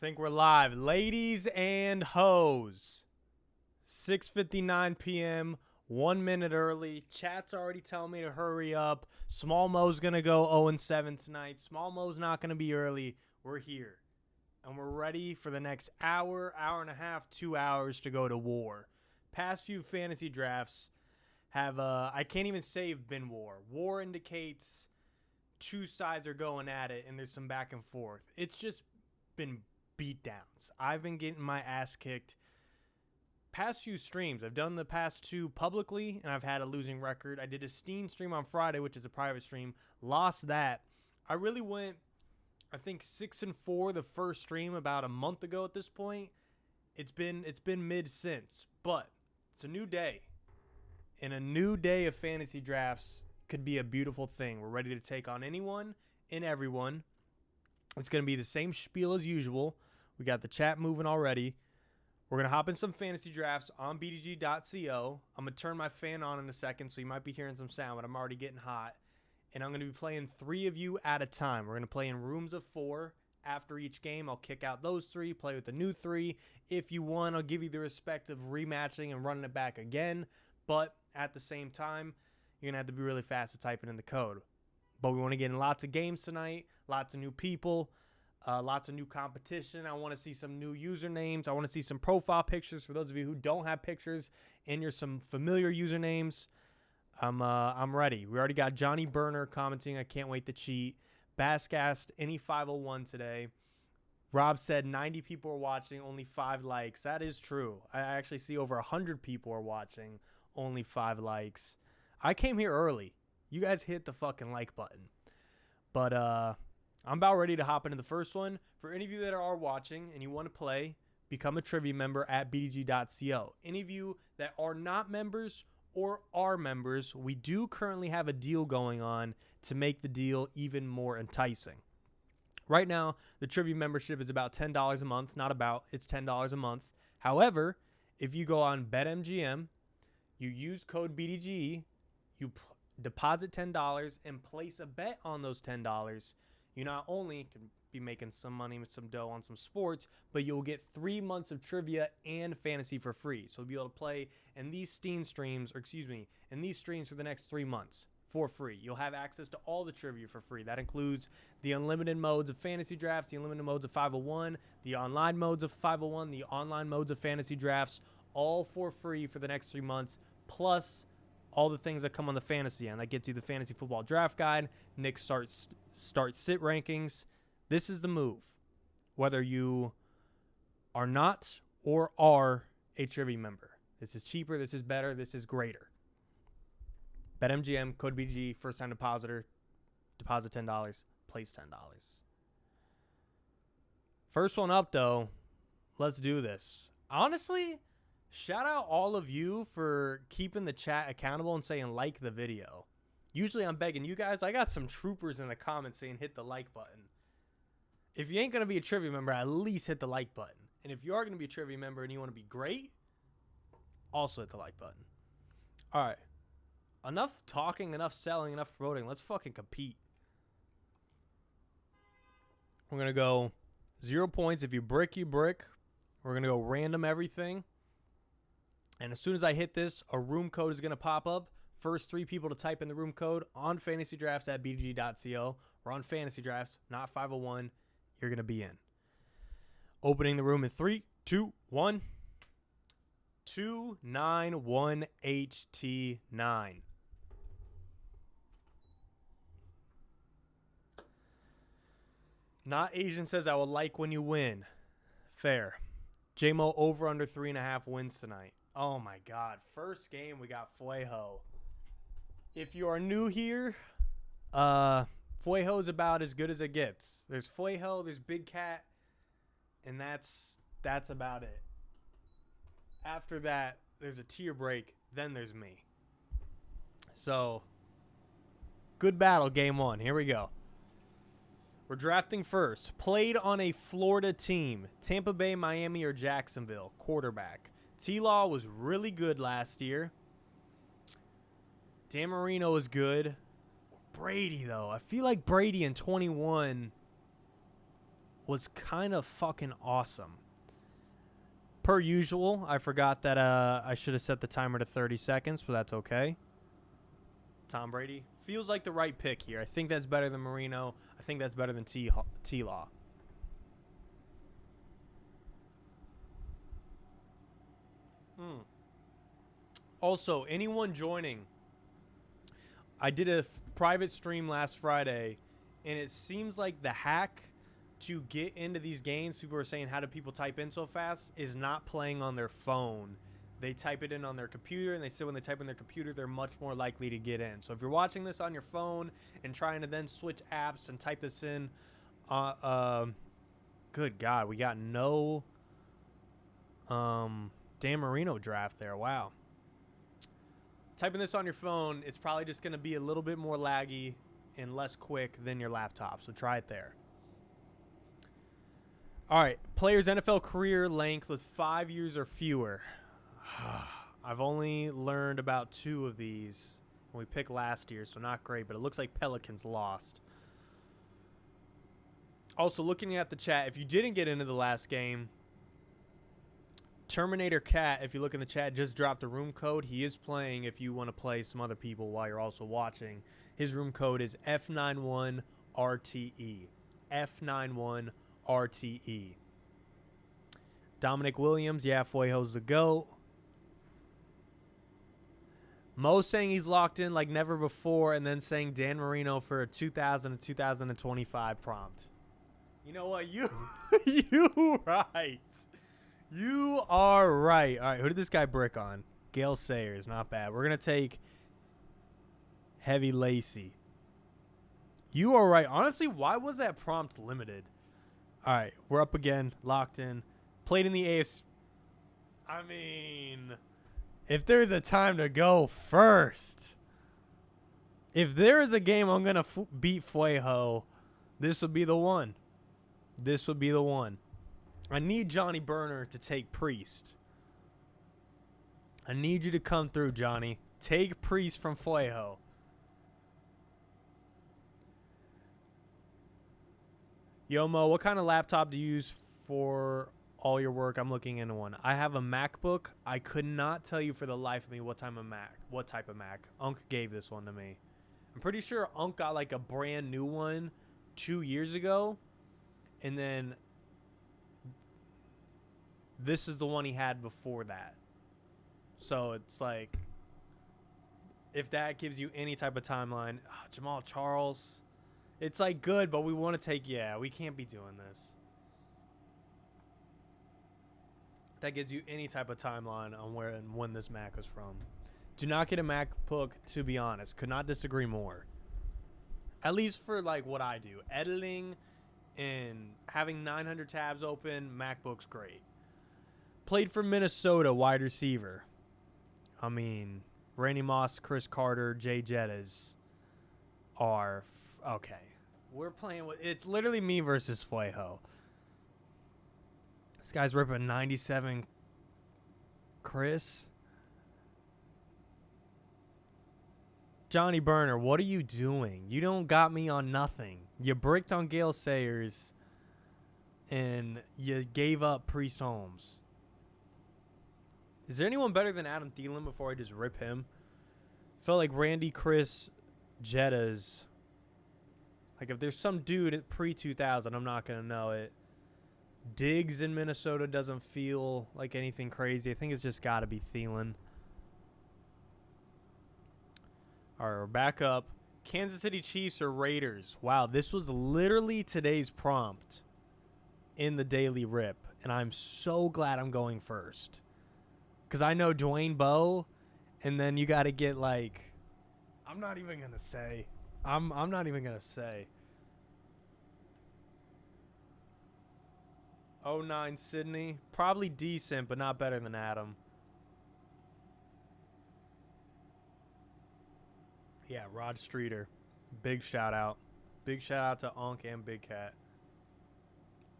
Think we're live. Ladies and hoes. 6:59 p.m. 1 minute early. Chat's already telling me to hurry up. Small Mo's going to go 0-7 tonight. Small Mo's not going to be early. We're here. And we're ready for the next hour, hour and a half, 2 hours to go to war. Past few fantasy drafts have, I can't even say have been war. War indicates two sides are going at it and there's some back and forth. It's just been beatdowns. I've been getting my ass kicked. Past few streams, I've done the past two publicly, and I've had a losing record. I did a Steam stream on Friday, which is a private stream. Lost that. I really went, I think 6-4 the first stream about a month ago at this point. It's been mid since, but it's a new day, and a new day of fantasy drafts could be a beautiful thing. We're ready to take on anyone and everyone. It's going to be the same spiel as usual. We got the chat moving already. We're going to hop in some fantasy drafts on BDGE.co. I'm going to turn my fan on in a second, so you might be hearing some sound, but I'm already getting hot. And I'm going to be playing 3 of you at a time. We're going to play in rooms of 4. After each game, I'll kick out those 3, play with the new 3. If you want, I'll give you the respect of rematching and running it back again. But at the same time, you're going to have to be really fast at typing in the code. But we want to get in lots of games tonight, lots of new people, lots of new competition. I want to see some new usernames. I want to see some profile pictures for those of you who don't have pictures and you're some familiar usernames. I'm ready. We already got Johnny Burner commenting. I can't wait to cheat. Basscast, any 501 today. Rob said 90 people are watching, only 5 likes. That is true. I actually see over 100 people are watching, only 5 likes. I came here early. You guys hit the fucking like button. But I'm about ready to hop into the first one. For any of you that are watching and you want to play, become a trivia member at BDG.co. Any of you that are not members or are members, we do currently have a deal going on to make the deal even more enticing. Right now, the trivia membership is about $10 a month. Not about, it's $10 a month. However, if you go on BetMGM, you use code BDGE, you deposit $10 and place a bet on those $10, you not only can be making some money with some dough on some sports, but you'll get 3 months of trivia and fantasy for free. So you'll be able to play in these Steam streams, in these streams for the next 3 months for free. You'll have access to all the trivia for free. That includes the unlimited modes of fantasy drafts, the unlimited modes of 501, the online modes of 501, the online modes of fantasy drafts, all for free for the next 3 months, plus all the things that come on the fantasy end. That gets you the fantasy football draft guide, Nick's start sit rankings. This is the move. Whether you are not or are a trivia member. This is cheaper, this is better, this is greater. BetMGM, code BDG, first time depositor, deposit $10, place $10. First one up though, let's do this. Honestly, shout out all of you for keeping the chat accountable and saying like the video. Usually I'm begging you guys. I got some troopers in the comments saying hit the like button. If you ain't going to be a trivia member, at least hit the like button. And if you are going to be a trivia member and you want to be great, also hit the like button. All right. Enough talking, enough selling, enough promoting. Let's fucking compete. We're going to go 0 points. If you brick, you brick. We're going to go random everything. And as soon as I hit this, a room code is going to pop up. First 3 people to type in the room code on fantasy drafts at BDG.co. We're on fantasy drafts, not 501. You're going to be in. Opening the room in 3, 2, 1. 291HT9. Not Asian says I will like when you win. Fair. JMO over under 3.5 wins tonight. Oh my God. First game, we got Fuejo. If you are new here, Fuejo is about as good as it gets. There's Fuejo, there's Big Cat, and that's about it. After that, there's a tier break, then there's me. So, good battle, game 1. Here we go. We're drafting first. Played on a Florida team. Tampa Bay, Miami, or Jacksonville. Quarterback. T-Law was really good last year. Dan Marino was good. Brady, though. I feel like Brady in 21 was kind of fucking awesome. Per usual, I forgot that I should have set the timer to 30 seconds, but that's okay. Tom Brady feels like the right pick here. I think that's better than Marino. I think that's better than T-Law. Also, anyone joining, I did a private stream last Friday, and it seems like the hack to get into these games, people are saying, how do people type in so fast, is not playing on their phone. They type it in on their computer, and they say when they type in their computer, they're much more likely to get in. So if you're watching this on your phone and trying to then switch apps and type this in, good God, we got no Dan Marino draft there. Wow. Typing this on your phone, it's probably just going to be a little bit more laggy and less quick than your laptop. So try it there. All right. Players' NFL career length with 5 years or fewer. I've only learned about 2 of these. We picked last year, so not great. But it looks like Pelicans lost. Also, looking at the chat, if you didn't get into the last game, Terminator Cat, if you look in the chat, just dropped the room code. He is playing if you want to play some other people while you're also watching. His room code is F91RTE. F91RTE. Dominic Williams, yeah, Fuejo's the GOAT. Mo saying he's locked in like never before, and then saying Dan Marino for a 2000 to 2025 prompt. You know what? You right. You are right. All right, who did this guy brick on? Gale Sayers, not bad. We're going to take Heavy Lacey. You are right. Honestly, why was that prompt limited? All right, we're up again, locked in. Played in the AFC. I mean, if there's a time to go first, if there is a game I'm going to beat Fuejo, this would be the one. This would be the one. I need Johnny Burner to take Priest. I need you to come through, Johnny. Take Priest from Fuejo. Yo, Mo, what kind of laptop do you use for all your work? I'm looking into one. I have a MacBook. I could not tell you for the life of me what type of Mac. Unc gave this one to me. I'm pretty sure Unc got like a brand new one 2 years ago. And then this is the one he had before that. So it's like, if that gives you any type of timeline, Jamal Charles, it's like good, but we want to take, we can't be doing this. That gives you any type of timeline on where and when this Mac was from. Do not get a MacBook, to be honest. Could not disagree more. At least for like what I do. Editing and having 900 tabs open, MacBook's great. Played for Minnesota, wide receiver. I mean, Randy Moss, Chris Carter, Jay Jettas are okay. We're playing with, it's literally me versus Fuejo. This guy's ripping 97 Chris. Johnny Burner, what are you doing? You don't got me on nothing. You bricked on Gale Sayers and you gave up Priest Holmes. Is there anyone better than Adam Thielen before I just rip him? Felt like Randy, Chris, Jettas. Like if there's some dude at pre-2000, I'm not going to know it. Diggs in Minnesota doesn't feel like anything crazy. I think it's just got to be Thielen. All right, we're back up. Kansas City Chiefs or Raiders? Wow, this was literally today's prompt in the daily rip, and I'm so glad I'm going first. Because I know Dwayne Bowe, and then you got to get like, I'm not even going to say. I'm not even going to say. 09 Sydney. Probably decent, but not better than Adam. Yeah, Rod Streeter. Big shout out. Big shout out to Unc and Big Cat.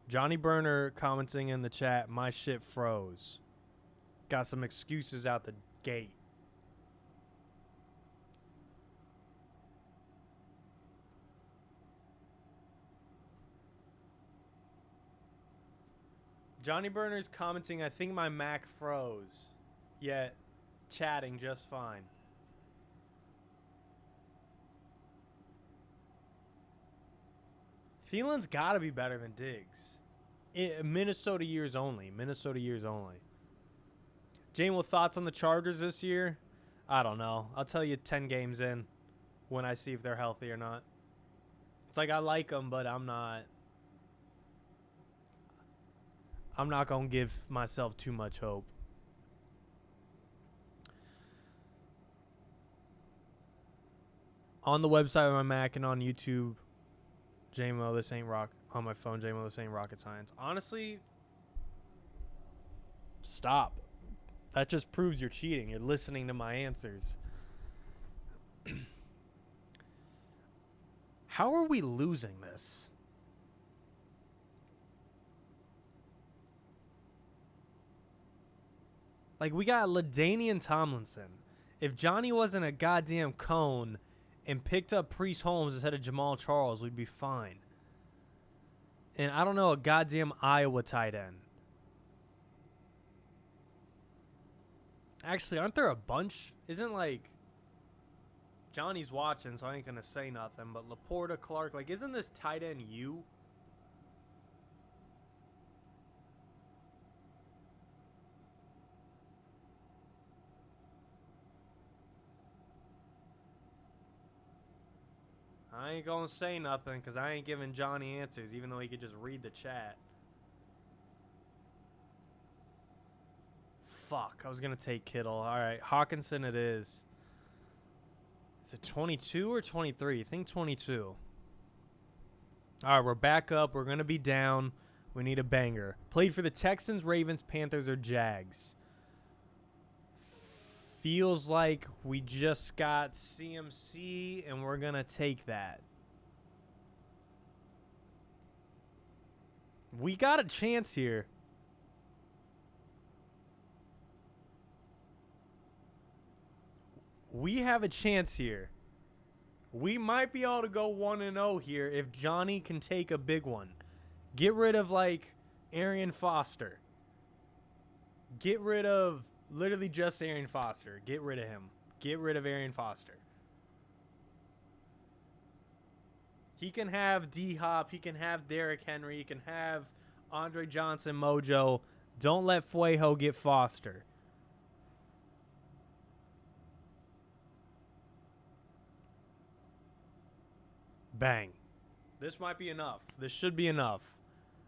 Johnny Burner commenting in the chat, my shit froze. Got some excuses out the gate. Johnny Burner's commenting, I think my Mac froze. Yet, chatting just fine. Thielen's got to be better than Diggs. Minnesota years only. Minnesota years only. Jane, what thoughts on the Chargers this year? I don't know. I'll tell you 10 games in when I see if they're healthy or not. It's like I like them, but I'm not going to give myself too much hope. On the website of my Mac and on YouTube, JMO, this ain't rock. On my phone, JMO, this ain't rocket science. Honestly, stop. That just proves you're cheating. You're listening to my answers. How are we losing this? Like, we got LaDainian Tomlinson. If Johnny wasn't a goddamn cone and picked up Priest Holmes instead of Jamal Charles, we'd be fine. And I don't know, a goddamn Iowa tight end. Actually, aren't there a bunch? Isn't, like, Johnny's watching, so I ain't going to say nothing, but Laporta, Clark, like, isn't this tight end you? I ain't going to say nothing because I ain't giving Johnny answers, even though he could just read the chat. Fuck, I was going to take Kittle. All right, Hawkinson it is. Is it 22 or 23? I think 22. All right, we're back up. We're going to be down. We need a banger. Played for the Texans, Ravens, Panthers, or Jags. Feels like we just got CMC, and we're going to take that. We got a chance here. We have a chance here. We might be able to go 1-0 here if Johnny can take a big one. Get rid of, like, Arian Foster. Get rid of literally just Arian Foster. Get rid of him. Get rid of Arian Foster. He can have D-Hop. He can have Derrick Henry. He can have Andre Johnson, Mojo. Don't let Fuejo get Foster. Bang. This might be enough. This should be enough.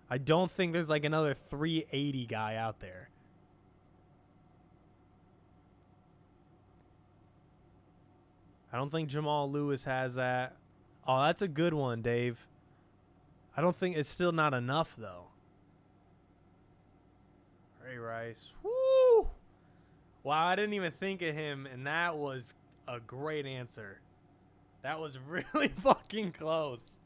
I don't think there's like another 380 guy out there. I don't think Jamal Lewis has that. Oh, that's a good one, Dave. I don't think it's still not enough, though. Ray Rice. Woo! Wow, I didn't even think of him, and that was a great answer. That was really fucking close.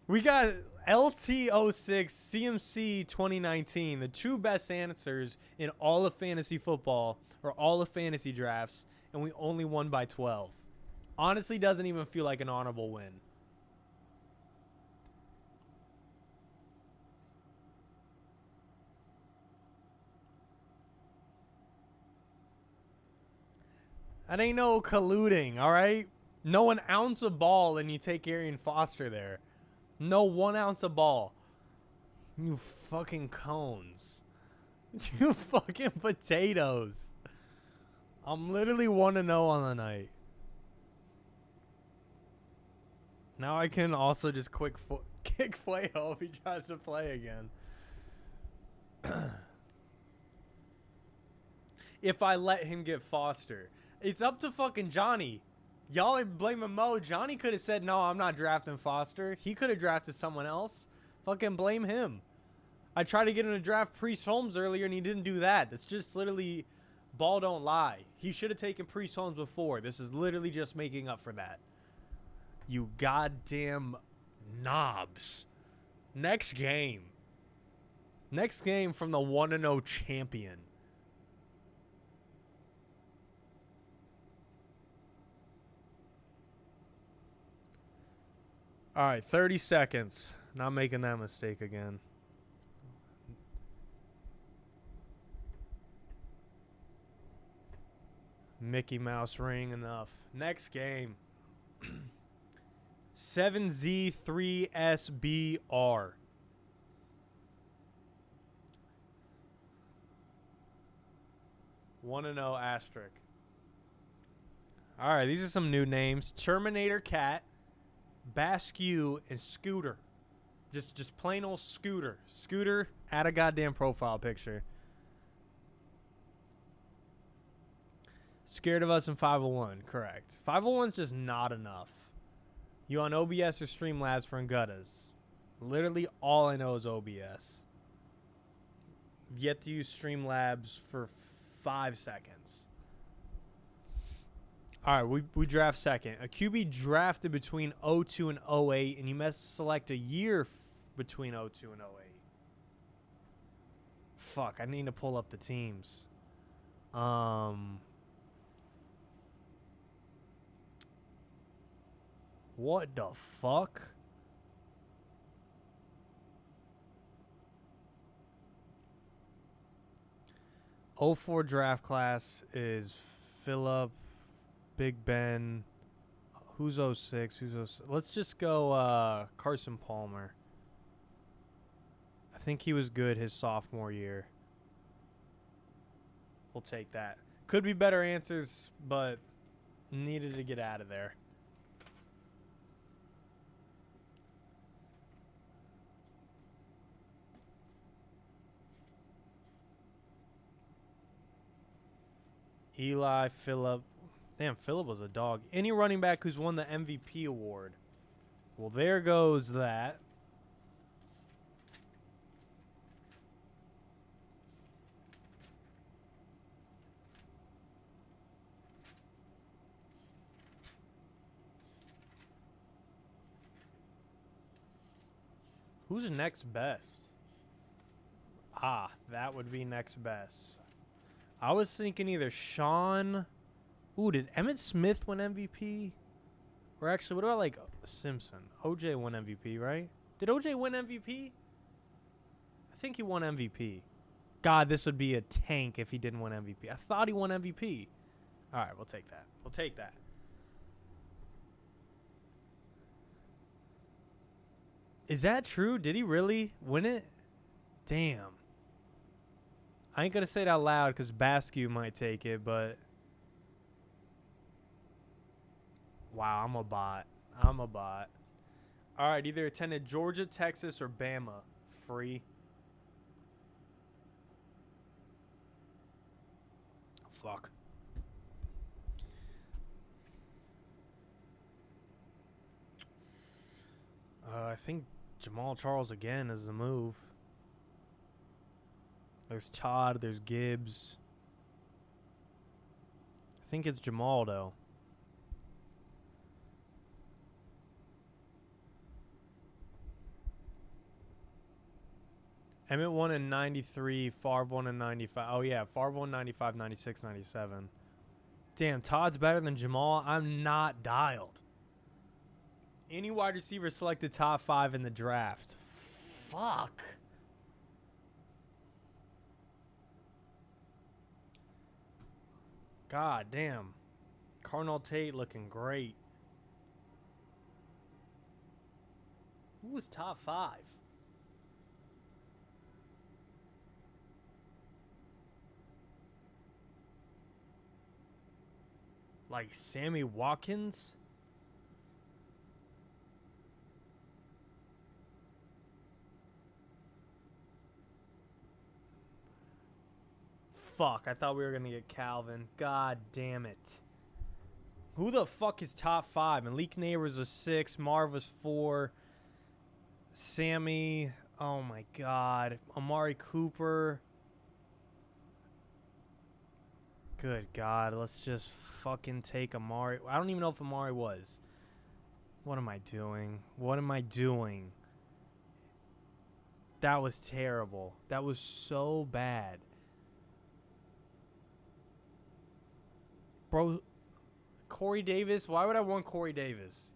We got LT06, CMC 2019, the two best answers in all of fantasy football or all of fantasy drafts, and we only won by 12. Honestly, doesn't even feel like an honorable win. That ain't no colluding, all right? No an ounce of ball and you take Arian Foster there. No 1 ounce of ball. You fucking cones. You fucking potatoes. I'm literally 1-0 on the night. Now I can also just kick Fuejo if he tries to play again. If I let him get Foster. It's up to fucking Johnny. Y'all are blaming Mo. Johnny could have said, no, I'm not drafting Foster. He could have drafted someone else. Fucking blame him. I tried to get him to draft Priest Holmes earlier, and he didn't do that. That's just literally ball don't lie. He should have taken Priest Holmes before. This is literally just making up for that. You goddamn knobs. Next game. Next game from the 1-0 champion. All right, 30 seconds. Not making that mistake again. Mickey Mouse ring enough. Next game. 7Z3SBR. 1-0 asterisk. All right, these are some new names. Terminator Cat, Basque, and Scooter. Just plain old Scooter. Scooter, add a goddamn profile picture. Scared of us in 501, correct. 501's just not enough. You on OBS or Streamlabs for Nguttas? Literally all I know is OBS. Yet to use Streamlabs for 5 seconds. All right, we draft second. A QB drafted between 02 and 08, and you must select a year between 02 and 08. Fuck, I need to pull up the teams. What the fuck? '04 draft class is Phillip, Big Ben. Who's 06? Who's 06? Let's just go Carson Palmer. I think he was good his sophomore year. We'll take that. Could be better answers, but needed to get out of there. Eli, Phillip. Damn, Phillip was a dog. Any running back who's won the MVP award. Well, there goes that. Who's next best? Ah, that would be next best. I was thinking either Sean. Ooh, did Emmitt Smith win MVP? Or actually, what about like Simpson? OJ won MVP, right? Did OJ win MVP? I think he won MVP. God, this would be a tank if he didn't win MVP. I thought he won MVP. All right, we'll take that. We'll take that. Is that true? Did he really win it? Damn. I ain't going to say it out loud because Basque might take it, but... Wow, I'm a bot. I'm a bot. All right, either attended Georgia, Texas, or Bama. Free. Fuck. I think Jamal Charles again is the move. There's Todd. There's Gibbs. I think it's Jamal, though. Emmett won in 93. Favre won in 95. Oh, yeah. Favre won 95, 96, 97. Damn, Todd's better than Jamal. I'm not dialed. Any wide receiver selected top 5 in the draft. Fuck. God damn. Cardinal Tate looking great. Who was top 5? Like Sammy Watkins? Fuck, I thought we were going to get Calvin. God damn it. Who the fuck is top 5? Malik Neighbors was 6. Marv was 4. Sammy. Oh, my God. Amari Cooper. Good God. Let's just fucking take Amari. I don't even know if Amari was. What am I doing? What am I doing? That was terrible. That was so bad. Bro, Corey Davis? Why would I want Corey Davis?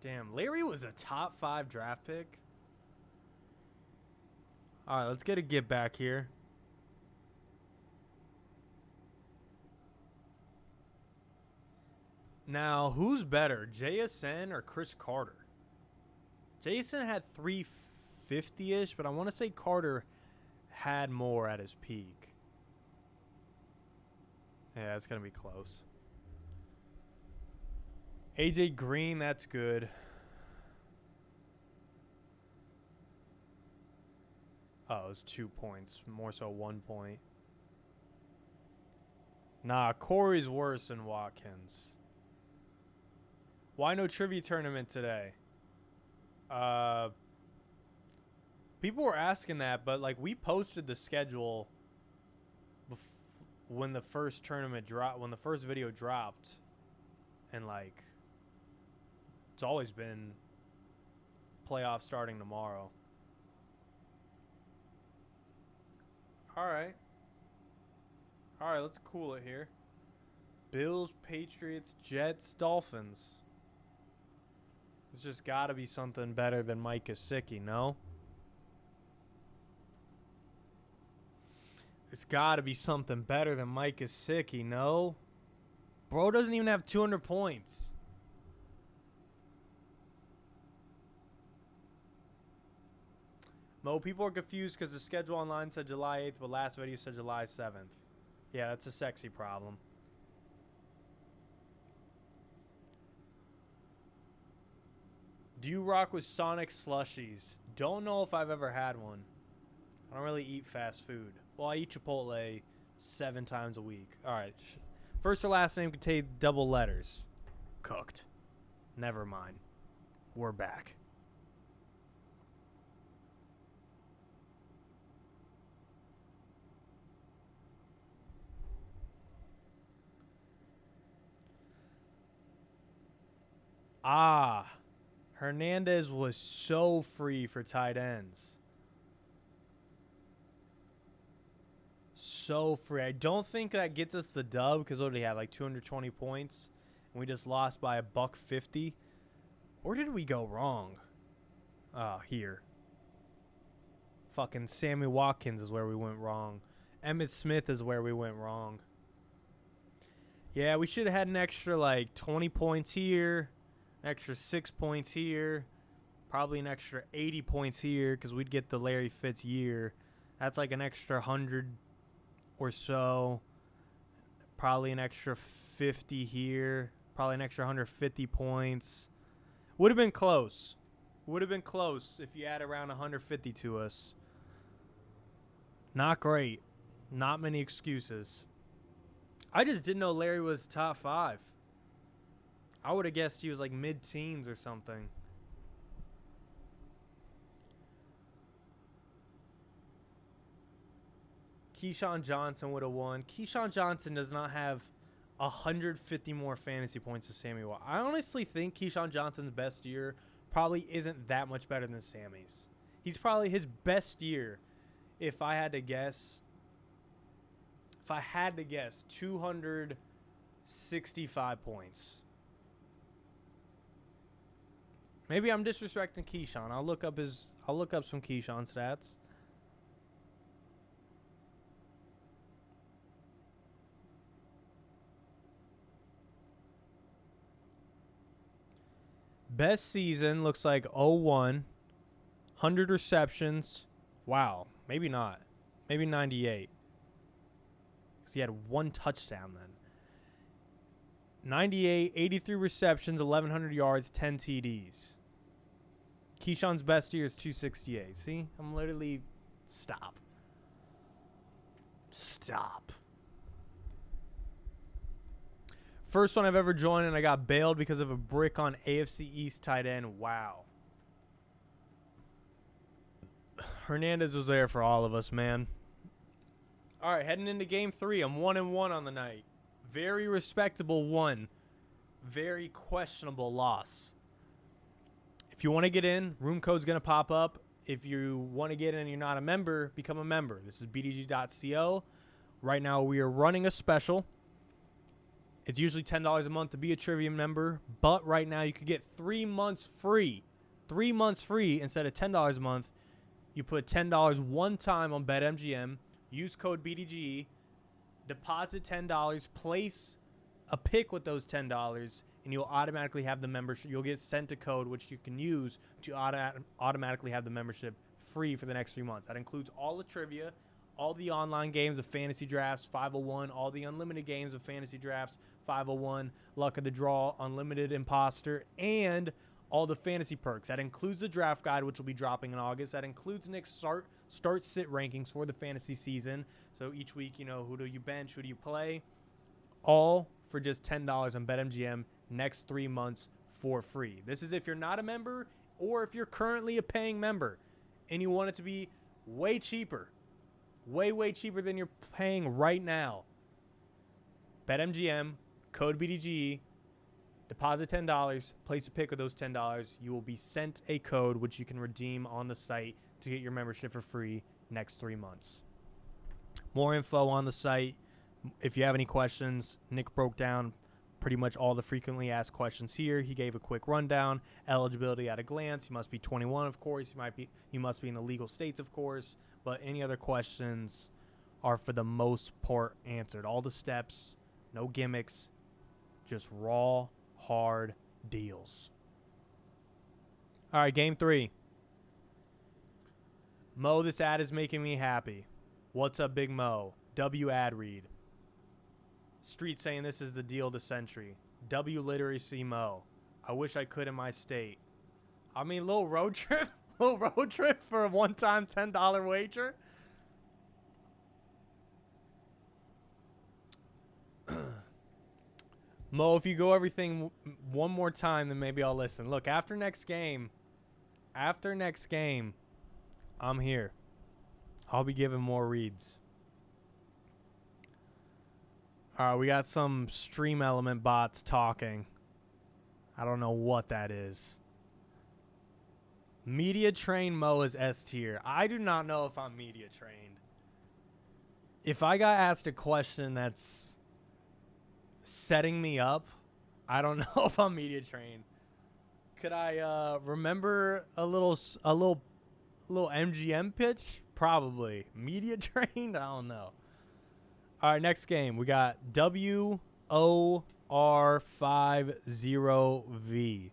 Damn, Larry was a top 5 draft pick. All right, let's get a get back here. Now, who's better, JSN or Chris Carter? JSN had 350-ish, but I want to say Carter had more at his peak. Yeah, it's going to be close. AJ Green, that's good. Oh, it was 2 points. More so 1 point. Nah, Corey's worse than Watkins. Why no trivia tournament today? People were asking that, but like we posted the schedule when the first tournament dropped, when the first video dropped, and like it's always been playoffs starting tomorrow. All right, let's cool it here. Bills, Patriots, Jets, Dolphins. It's just got to be something better than Mike Gesicki, no? It's got to be something better than Mike Gesicki, no? Bro doesn't even have 200 points. Mo, people are confused because the schedule online said July 8th, but last video said July 7th. Yeah, that's a sexy problem. Do you rock with Sonic slushies? Don't know if I've ever had one. I don't really eat fast food. Well, I eat Chipotle 7 times a week. All right. First or last name contains double letters. Cooked. Never mind. We're back. Hernandez was so free for tight ends. So free. I don't think that gets us the dub because what did he have? Like 220 points. And we just lost by $150. Where did we go wrong? Here. Fucking Sammy Watkins is where we went wrong. Emmitt Smith is where we went wrong. Yeah, we should have had an extra like 20 points here. An extra 6 points here. Probably an extra 80 points here because we'd get the Larry Fitz year. That's like an extra 100 or so. Probably an extra 50 here. Probably an extra 150 points. Would have been close. Would have been close if you add around 150 to us. Not great. Not many excuses. I just didn't know Larry was top 5. I would have guessed he was like mid-teens or something. Keyshawn Johnson would have won. Keyshawn Johnson does not have 150 more fantasy points than Sammy Watkins. I honestly think Keyshawn Johnson's best year probably isn't that much better than Sammy's. He's probably his best year, if I had to guess. 265 points. Maybe I'm disrespecting Keyshawn. I'll look up some Keyshawn stats. Best season looks like 0-1. 100 receptions. Wow. Maybe not. Maybe 98. Because he had 1 touchdown then. 98, 83 receptions, 1,100 yards, 10 TDs. Keyshawn's best year is 268. See? I'm literally... Stop. First one I've ever joined, and I got bailed because of a brick on AFC East tight end. Wow. Hernandez was there for all of us, man. All right, heading into game 3. I'm 1-1 on the night. Very respectable 1. Very questionable loss. If you want to get in, room code's going to pop up. If you want to get in and you're not a member, become a member. This is BDGE.co. Right now we are running a special. It's usually $10 a month to be a trivia member, but right now you could get 3 months free. 3 months free instead of $10 a month. You put $10 one time on BetMGM. Use code BDGE. Deposit $10. Place a pick with those $10. and you'll automatically have the membership. You'll get sent a code which you can use to automatically have the membership free for the next 3 months. That includes all the trivia, all the online games of fantasy drafts, 501, all the unlimited games of fantasy drafts, 501, luck of the draw, unlimited imposter, and all the fantasy perks. That includes the draft guide, which will be dropping in August. That includes Nick's start-sit rankings for the fantasy season. So each week, you know, who do you bench, who do you play? All for just $10 on BetMGM next 3 months for free. This is if you're not a member or if you're currently a paying member and you want it to be way cheaper. Way cheaper than you're paying right now. BetMGM, code BDGE, deposit $10, place a pick with those $10. You will be sent a code which you can redeem on the site to get your membership for free next 3 months. More info on the site. If you have any questions, Nick broke down pretty much all the frequently asked questions here. He gave a quick rundown. Eligibility at a glance. You must be 21, of course. You must be in the legal states, of course. But any other questions are for the most part answered. All the steps, no gimmicks, just raw, hard deals. All right, game 3. Mo, this ad is making me happy. What's up, Big Mo? W ad read. Street saying this is the deal of the century. W literacy Mo. I wish I could in my state. I mean, little road trip. Little road trip for a one-time $10 wager. Mo, if you go everything one more time, then maybe I'll listen. Look, after next game, I'm here. I'll be giving more reads. All right, we got some stream element bots talking. I don't know what that is. Media trained Mo is S tier. I do not know if I'm media trained. If I got asked a question that's setting me up, I don't know if I'm media trained. Could I remember a little MGM pitch? Probably. Media trained? I don't know. All right, next game. We got WOR50V.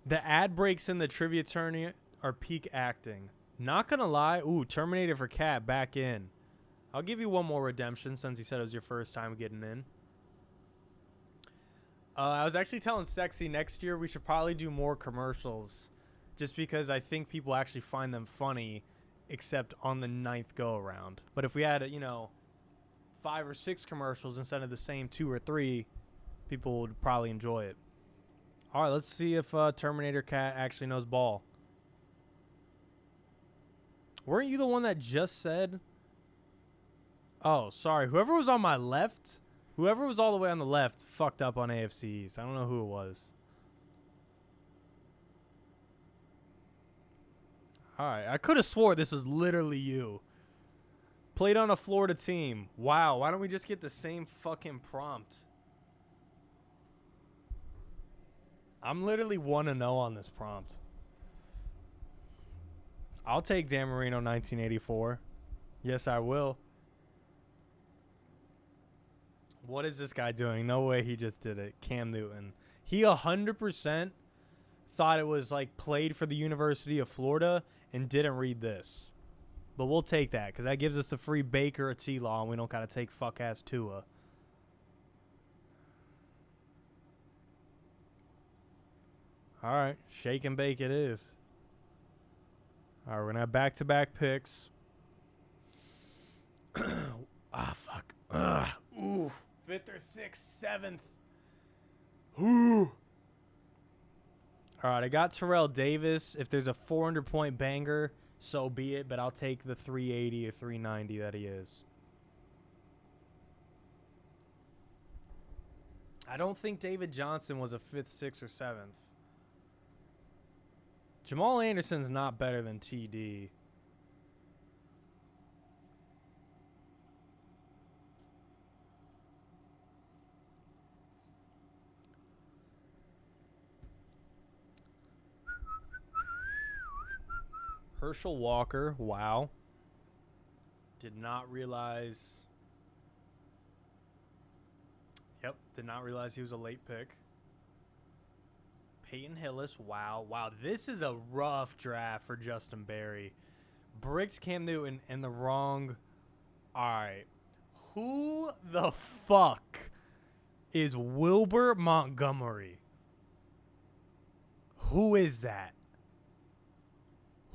The ad breaks in the trivia tourney are peak acting. Not gonna lie. Ooh, Terminator for Cat back in. I'll give you one more redemption since you said it was your first time getting in. I was actually telling Sexy next year we should probably do more commercials just because I think people actually find them funny except on the 9th go around. But if we had, 5 or 6 commercials instead of the same 2 or 3, people would probably enjoy it. All right, let's see if Terminator Cat actually knows ball. Weren't you the one that just said? Oh, sorry. Whoever was on my left, whoever was all the way on the left fucked up on AFC East. I don't know who it was. All right, I could have swore this was literally you. Played on a Florida team. Wow, why don't we just get the same fucking prompt? I'm literally 1-0 on this prompt. I'll take Dan Marino 1984. Yes, I will. What is this guy doing? No way he just did it. Cam Newton. He 100% thought it was like played for the University of Florida and didn't read this. But we'll take that because that gives us a free Baker or T-Law and we don't got to take fuck-ass Tua. All right. Shake and bake it is. All right. We're going to have back-to-back picks. Fuck. Ooh. 5th or 6th, 7th. Ooh. All right, I got Terrell Davis. If there's a 400-point banger, so be it. But I'll take the 380 or 390 that he is. I don't think David Johnson was a 5th, 6th, or 7th. Jamal Anderson's not better than TD. Herschel Walker. Wow. Did not realize. Yep, did not realize he was a late pick. Peyton Hillis. Wow. Wow, this is a rough draft for Justin Berry. Bricked Cam Newton and the wrong. All right. Who the fuck is Wilbur Montgomery? Who is that?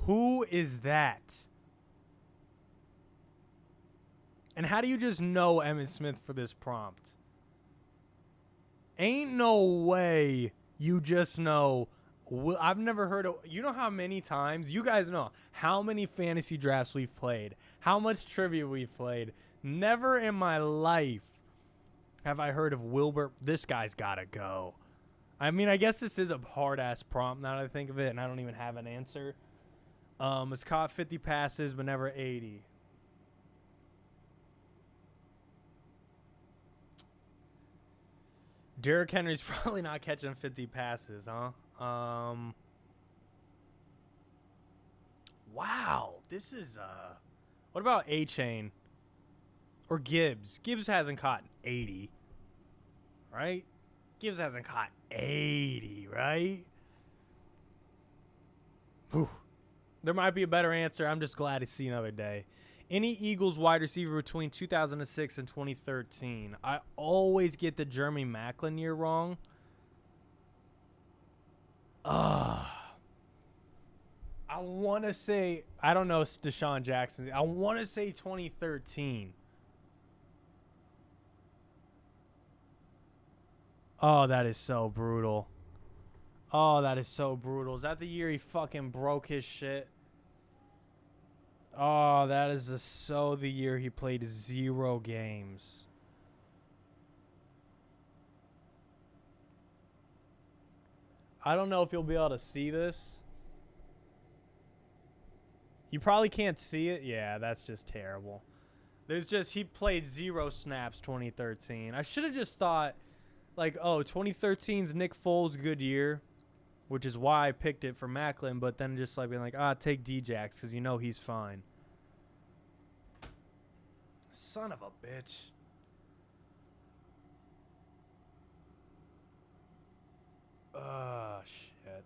Who is that? And how do you just know Emmitt Smith for this prompt? Ain't no way you just know. I've never heard of. You know how many times? You guys know how many fantasy drafts we've played. How much trivia we've played. Never in my life have I heard of Wilbur. This guy's got to go. I mean, I guess this is a hard-ass prompt now that I think of it, and I don't even have an answer. Has caught 50 passes, but never 80. Derrick Henry's probably not catching 50 passes, huh? Wow, this is what about A-Chain or Gibbs? Gibbs hasn't caught 80, right? Gibbs hasn't caught 80, right? Whew. There might be a better answer. I'm just glad to see another day. Any Eagles wide receiver between 2006 and 2013? I always get the Jeremy Maclin year wrong. I want to say, I don't know Deshaun Jackson. I want to say 2013. Oh, that is so brutal. Oh, that is so brutal. Is that the year he fucking broke his shit? Oh, that is the year he played 0 games. I don't know if you'll be able to see this. You probably can't see it. Yeah, that's just terrible. There's just, he played 0 snaps 2013. I should have just thought, like, oh, 2013's Nick Foles' good year, which is why I picked it for Maclin, but then just like being like, take D-Jax because you know he's fine. Son of a bitch. Shit.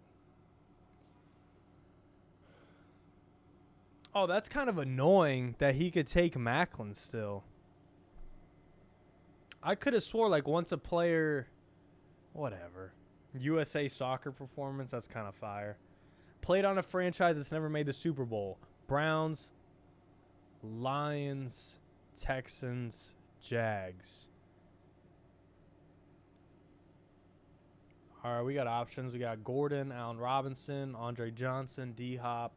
Oh, that's kind of annoying that he could take Maclin still. I could have swore like once a player, whatever. USA Soccer performance, that's kind of fire. Played on a franchise that's never made the Super Bowl. Browns, Lions, Texans, Jags. All right, we got options. We got Gordon, Allen Robinson, Andre Johnson, D-Hop.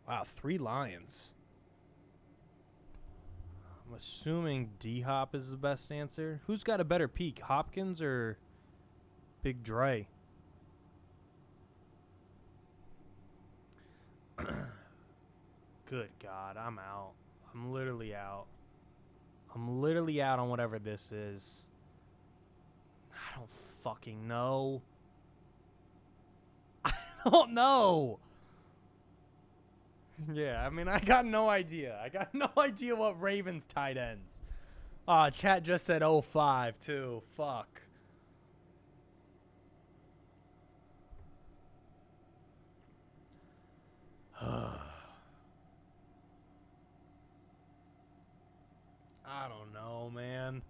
Wow, 3 Lions. I'm assuming D-Hop is the best answer. Who's got a better peak, Hopkins or Big Dre? Good God, I'm out. I'm literally out. I'm literally out on whatever this is. I don't fucking know. I don't know. Yeah, I mean, I got no idea. I got no idea what Ravens tight ends. Chat just said 05 too. Fuck. I don't know, man.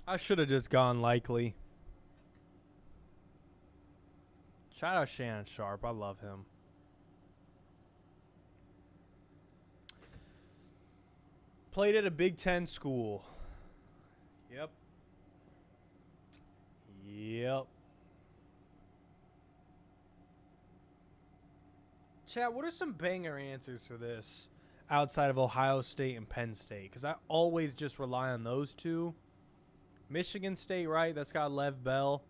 I should have just gone likely. Shout out Shannon Sharp. I love him. Played at a Big Ten school. Yep. Yep. Chat, what are some banger answers for this outside of Ohio State and Penn State? Because I always just rely on those two. Michigan State, right? That's got Lev Bell.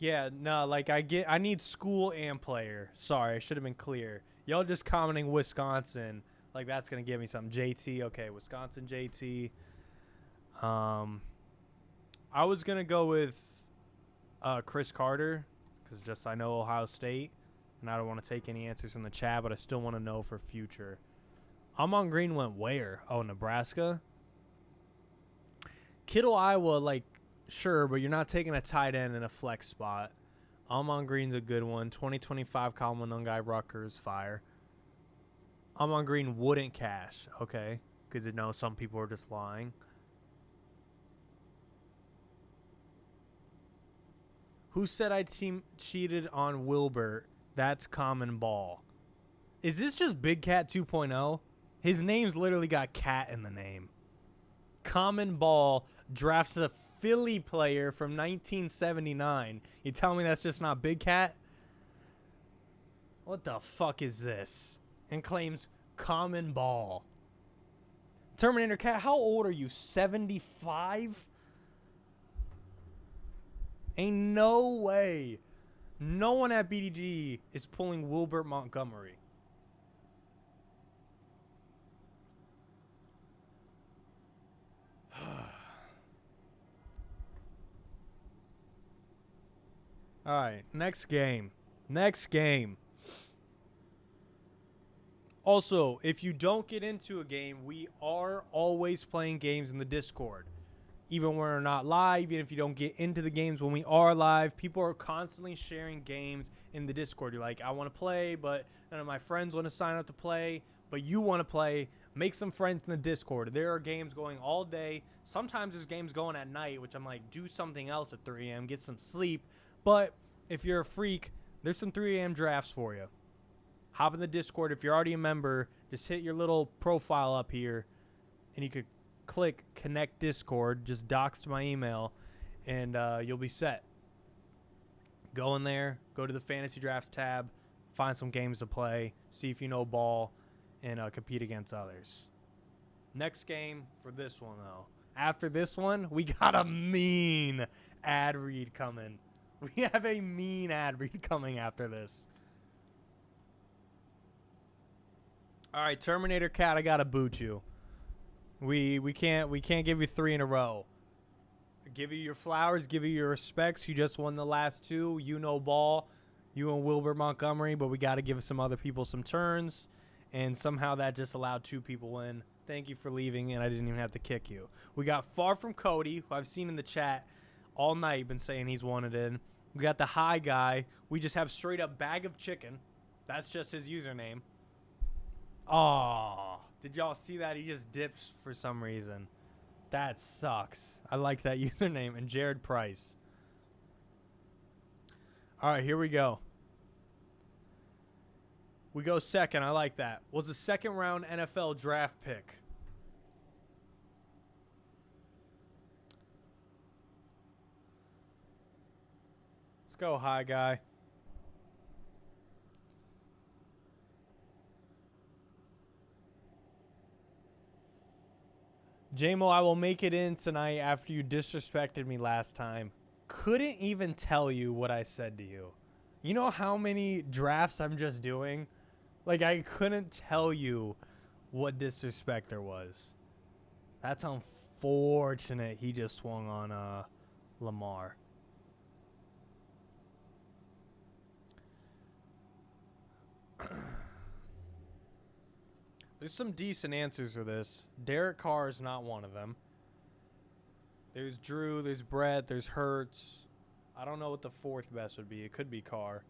Yeah, no, like I need school and player. Sorry, I should have been clear. Y'all just commenting Wisconsin, like that's gonna give me something. JT, okay, Wisconsin JT. Um, I was gonna go with Chris Carter because just I know Ohio State, and I don't want to take any answers in the chat, but I still want to know for future. Amon Green went where? Oh, Nebraska. Kittle, Iowa, like sure, but you're not taking a tight end in a flex spot. Amon Green's a good one. 2025 Colin Mungai Rutgers fire. Amon Green wouldn't cash. Okay, good to know. Some people are just lying. Who said I team cheated on Wilbert? That's common ball. Is this just Big Cat 2.0? His name's literally got cat in the name. Common ball drafts a Philly player from 1979. You tell me that's just not Big Cat? What the fuck is this? And claims common ball. Terminator Cat, how old are you? 75? Ain't no way. No one at BDGE is pulling Wilbert Montgomery. All right, next game. Next game. Also, if you don't get into a game, we are always playing games in the Discord. Even when we're not live, even if you don't get into the games when we are live, people are constantly sharing games in the Discord. You're like, I want to play, but none of my friends want to sign up to play, but you want to play. Make some friends in the Discord. There are games going all day. Sometimes there's games going at night, which I'm like, do something else at 3 a.m., get some sleep. But if you're a freak, there's some 3 a.m. drafts for you. Hop in the Discord. If you're already a member, just hit your little profile up here, and you could click connect Discord, just dox to my email, and you'll be set. Go in there, go to the fantasy drafts tab, find some games to play, see if you know ball, and compete against others. Next game for this one, though. After this one, we got a mean ad read coming. We have a mean ad read coming after this. All right, Terminator Cat, I gotta boot you. We can't give you 3 in a row. Give you your flowers, give you your respects. You just won the last 2. You know ball. You and Wilbert Montgomery, but we got to give some other people some turns. And somehow that just allowed 2 people in. Thank you for leaving, and I didn't even have to kick you. We got Far From Cody, who I've seen in the chat all night, been saying he's wanted in. We got the High Guy. We just have straight up Bag of Chicken. That's just his username. Oh, did y'all see that? He just dips for some reason. That sucks. I like that username. And Jared Price. All right, here we go. We go second. I like that. Was a second round NFL draft pick. Let's go, High Guy. JMO, I will make it in tonight after you disrespected me last time. Couldn't even tell you what I said to you. You know how many drafts I'm just doing? Like, I couldn't tell you what disrespect there was. That's unfortunate he just swung on Lamar. There's some decent answers for this. Derek Carr is not one of them. There's Drew, there's Brett, there's Hurts. I don't know what the 4th best would be. It could be Carr.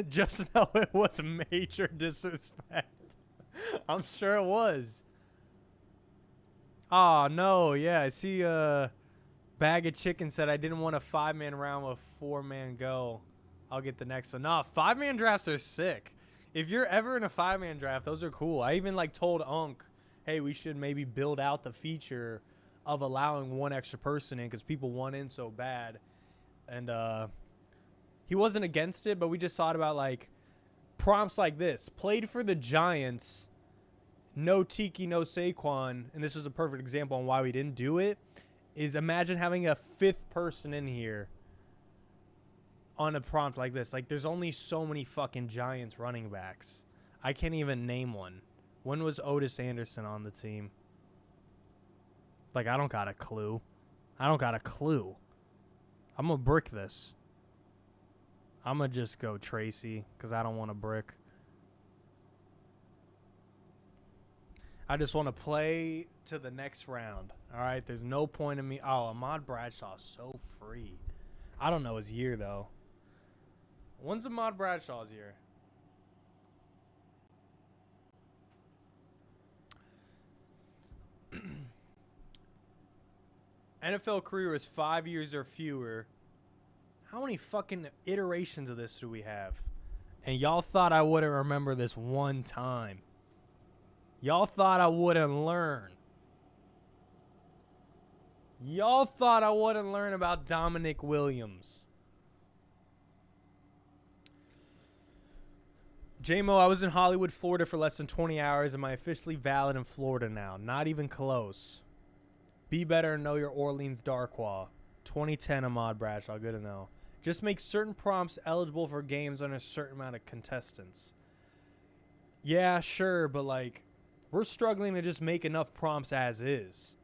Just know it was major disrespect. I'm sure it was. Oh, no. Yeah, I see Bag of Chicken said I didn't want a 5-man round with 4-man go. I'll get the next one. Nah, 5-man drafts are sick. If you're ever in a 5-man draft, those are cool. I even told Unk, hey, we should maybe build out the feature of allowing one extra person in because people want in so bad. And he wasn't against it, but we just thought about prompts like this. Played for the Giants no Tiki, no Saquon, and this is a perfect example on why we didn't do it, is imagine having a fifth person in here on a prompt like this. Like, there's only so many fucking Giants running backs. I can't even name one. When was Otis Anderson on the team? Like, I don't got a clue. I don't got a clue. I'm going to brick this. I'm going to just go Tracy because I don't want to brick. I just want to play to the next round. All right? There's no point in me. Oh, Ahmad Bradshaw's so free. I don't know his year, though. When's Ahmad Bradshaw's year? NFL career is 5 years or fewer. How many fucking iterations of this do we have? And y'all thought I wouldn't remember this one time. Y'all thought I wouldn't learn. Y'all thought I wouldn't learn about Dominic Williams. J-Mo, I was in Hollywood, Florida for less than 20 hours. Am I officially valid in Florida now? Not even close. Be better and know your Orleans Darkwa. 2010 Ahmad Bradshaw. Good to know. Just make certain prompts eligible for games on a certain amount of contestants. Yeah, sure, but like, we're struggling to just make enough prompts as is.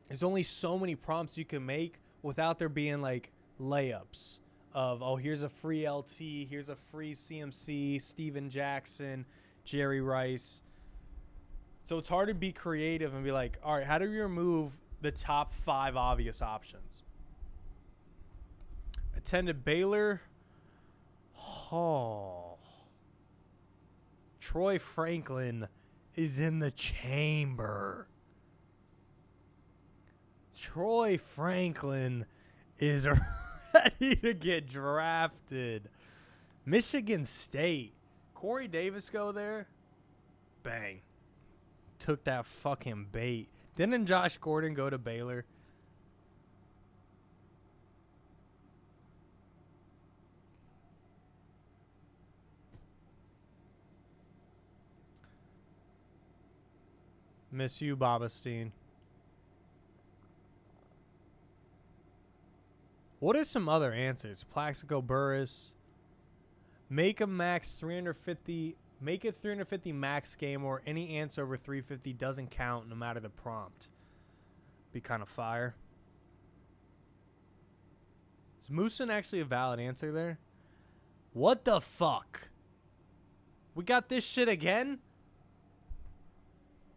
There's only so many prompts you can make without there being like layups of, oh, here's a free LT, here's a free CMC, Steven Jackson, Jerry Rice. So it's hard to be creative and be like, all right, how do we remove the top 5 obvious options? Attended Baylor. Oh. Troy Franklin is in the chamber. Troy Franklin is ready to get drafted. Michigan State. Corey Davis go there? Bang. Took that fucking bait. Didn't Josh Gordon go to Baylor? Miss you, Bobestein. What are some other answers? Plaxico Burris. Make a max 350. Make it 350 max game, or any answer over 350 doesn't count no matter the prompt. Be kind of fire. Is Moosin actually a valid answer there? What the fuck? We got this shit again?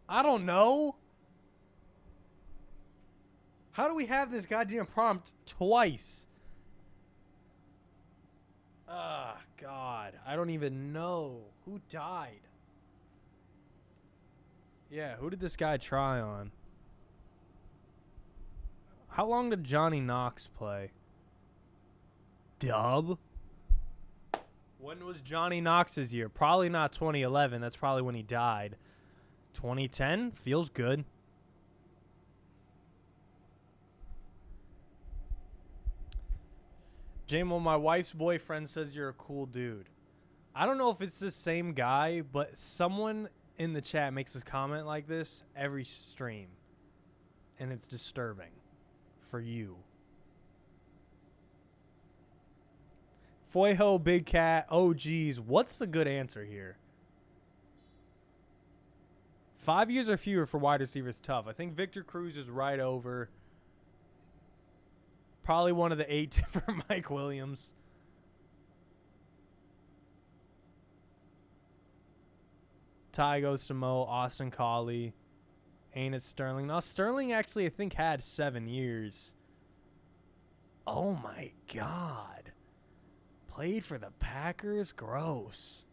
I don't know. How do we have this goddamn prompt twice? Ah, God. I don't even know. Who died? Yeah, who did this guy try on? How long did Johnny Knox play? Dub? When was Johnny Knox's year? Probably not 2011. That's probably when he died. 2010? Feels good. J-Mo, my wife's boyfriend says you're a cool dude. I don't know if it's the same guy, but someone in the chat makes this comment like this every stream. And it's disturbing for you. Foyho, Big Cat, oh geez, what's the good answer here? 5 years or fewer for wide receivers, tough. I think Victor Cruz is right over. Probably one of the 8 for Mike Williams. Ty goes to Mo. Austin Collie. Ain't it Sterling? Now, Sterling actually, I think, had 7 years. Oh, my God. Played for the Packers? Gross.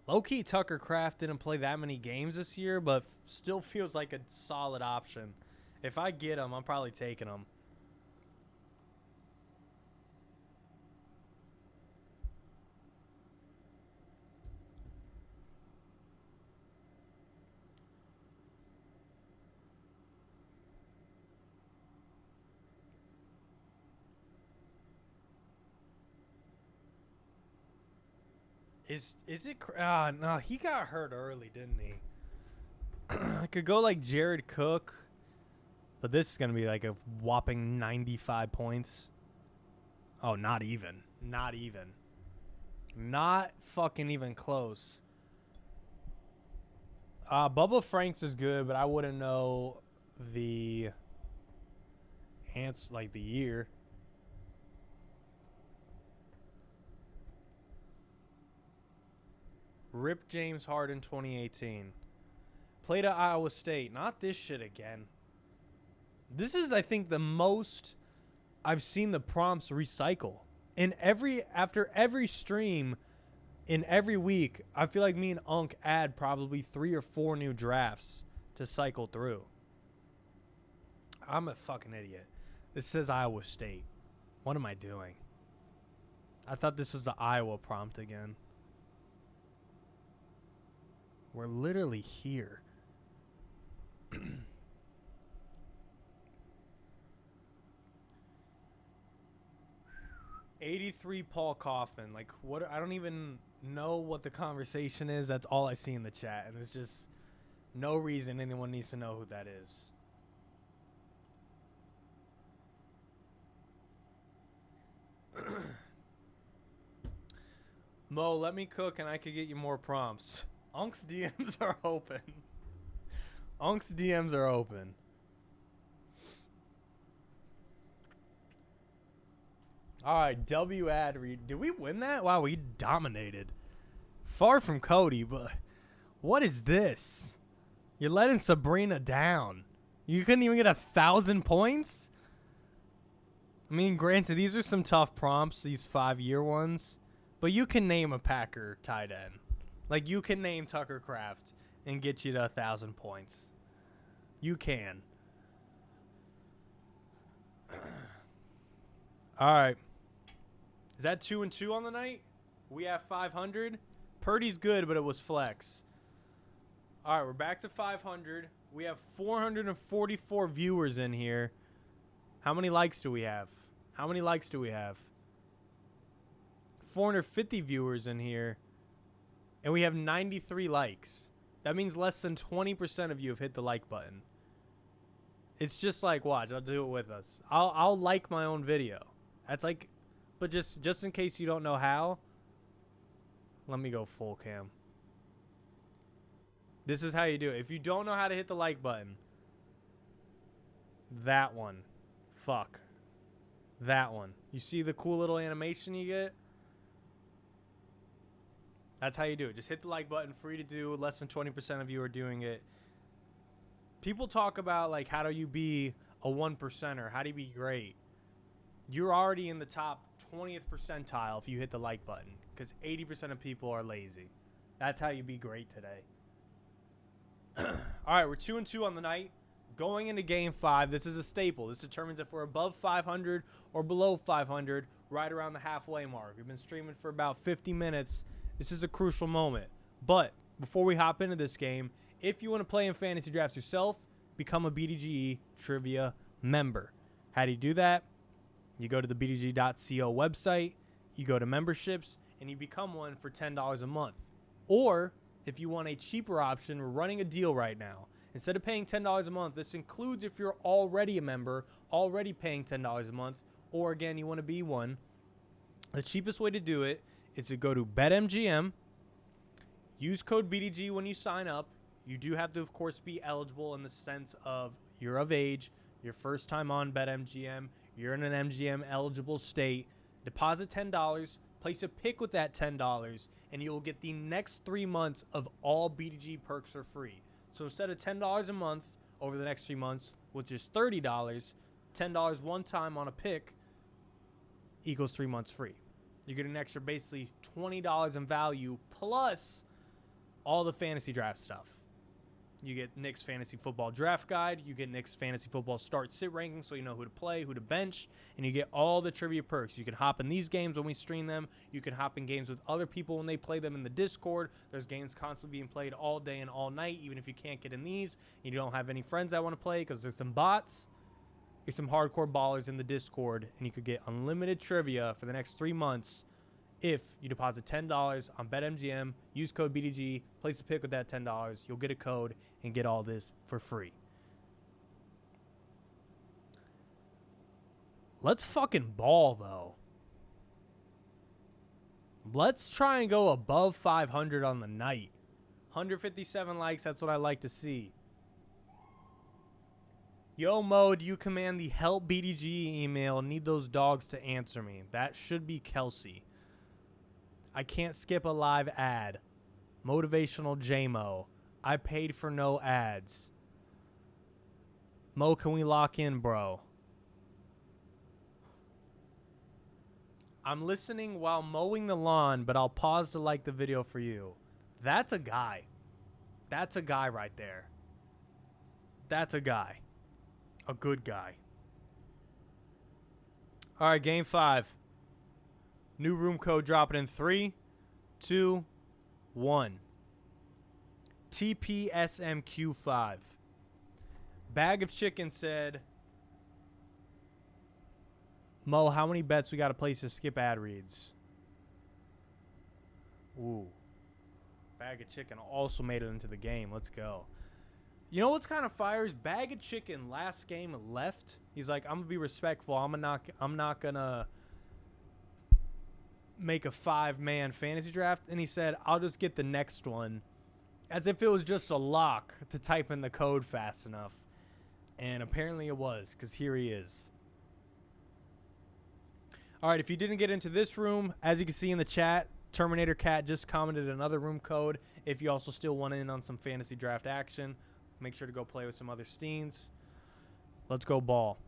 Low-key, Tucker Kraft didn't play that many games this year, but still feels like a solid option. If I get him, I'm probably taking him. Is it? No, he got hurt early, didn't he? I could go like Jared Cook, but this is gonna be like a whopping 95 points. Oh, not even. Not even. Not fucking even close. Bubba Franks is good, but I wouldn't know the answer, like the year. Rip James Harden 2018. Played at Iowa State. Not this shit again. This is, I think, the most I've seen the prompts recycle. After every stream, in every week, I feel like me and Unk add probably 3 or 4 new drafts to cycle through. I'm a fucking idiot. This says Iowa State. What am I doing? I thought this was the Iowa prompt again. We're literally here. 83 Paul Coffin. Like, what? I don't even know what the conversation is. That's all I see in the chat. And there's just no reason anyone needs to know who that is. Mo, let me cook and I could get you more prompts. Unk's DMs are open. Unk's DMs are open. All right, W ad read. Did we win that? Wow, we dominated. Far from Cody, but what is this? You're letting Sabrina down. You couldn't even get 1,000 points? I mean, granted, these are some tough prompts, these 5-year ones. But you can name a Packer tight end. Like, you can name Tucker Kraft and get you to 1,000 points. You can. All right. Is that 2-2 on the night? We have 500. Purdy's good, but it was flex. All right, we're back to 500. We have 444 viewers in here. How many likes do we have? How many likes do we have? 450 viewers in here. And we have 93 likes. That means less than 20% of you have hit the like button. It's just like, watch, I'll do it with us. I'll like my own video. That's like, but just in case you don't know how, let me go full cam. This is how you do it. If you don't know how to hit the like button, that one. Fuck. That one. You see the cool little animation you get? That's how you do it. Just hit the like button. Free to do. Less than 20% of you are doing it. People talk about, like, how do you be a 1%er? How do you be great? You're already in the top 20th percentile if you hit the like button, because 80% of people are lazy. That's how you be great today. All right, we're 2-2 on the night. Going into game 5, this is a staple. This determines if we're above 500 or below 500, right around the halfway mark. We've been streaming for about 50 minutes. This is a crucial moment. But before we hop into this game, if you want to play in fantasy drafts yourself, become a BDGE trivia member. How do you do that? You go to the BDGE.co website, you go to memberships, and you become one for $10 a month. Or if you want a cheaper option, we're running a deal right now. Instead of paying $10 a month, this includes if you're already a member, already paying $10 a month, or again, you want to be one. The cheapest way to do it is to go to BetMGM, use code BDG when you sign up. You do have to, of course, be eligible in the sense of you're of age, your first time on BetMGM, you're in an MGM eligible state. Deposit $10, place a pick with that $10, and you'll get the next 3 months of all BDG perks for free. So instead of $10 a month over the next 3 months, which is $30, $10 one time on a pick equals 3 months free. You get an extra basically $20 in value plus all the fantasy draft stuff. You get Nick's Fantasy Football Draft Guide. You get Nick's Fantasy Football Start-Sit Ranking so you know who to play, who to bench. And you get all the trivia perks. You can hop in these games when we stream them. You can hop in games with other people when they play them in the Discord. There's games constantly being played all day and all night, even if you can't get in these. And you don't have any friends that want to play because there's some bots. There's some hardcore ballers in the Discord. And you could get unlimited trivia for the next 3 months If you deposit $10 on BetMGM, use code BDGE, place a pick with that $10, you'll get a code and get all this for free. Let's fucking ball, though. Let's try and go above 500 on the night. 157 likes, that's what I like to see. Yo, Mo, do you command the help BDGE email? Need those dogs to answer me. That should be Kelsey. I can't skip a live ad. Motivational JMO. I paid for no ads. Mo, can we lock in, bro? I'm listening while mowing the lawn, but I'll pause to like the video for you. That's a guy. That's a guy right there. That's a guy. A good guy. All right, game 5. New room code dropping in 3, 2, 1. TPSMQ5. Bag of Chicken said, Mo, how many bets we got to place to skip ad reads? Ooh. Bag of Chicken also made it into the game. Let's go. You know what's kind of fire is Bag of Chicken last game left. He's like, I'm going to be respectful. I'm not going to make a 5-man fantasy draft. And he said, I'll just get the next one. As if it was just a lock to type in the code fast enough. And apparently it was, because here he is. All right, if you didn't get into this room, as you can see in the chat, Terminator Cat just commented another room code. If you also still want in on some fantasy draft action, make sure to go play with some other Steens. Let's go ball.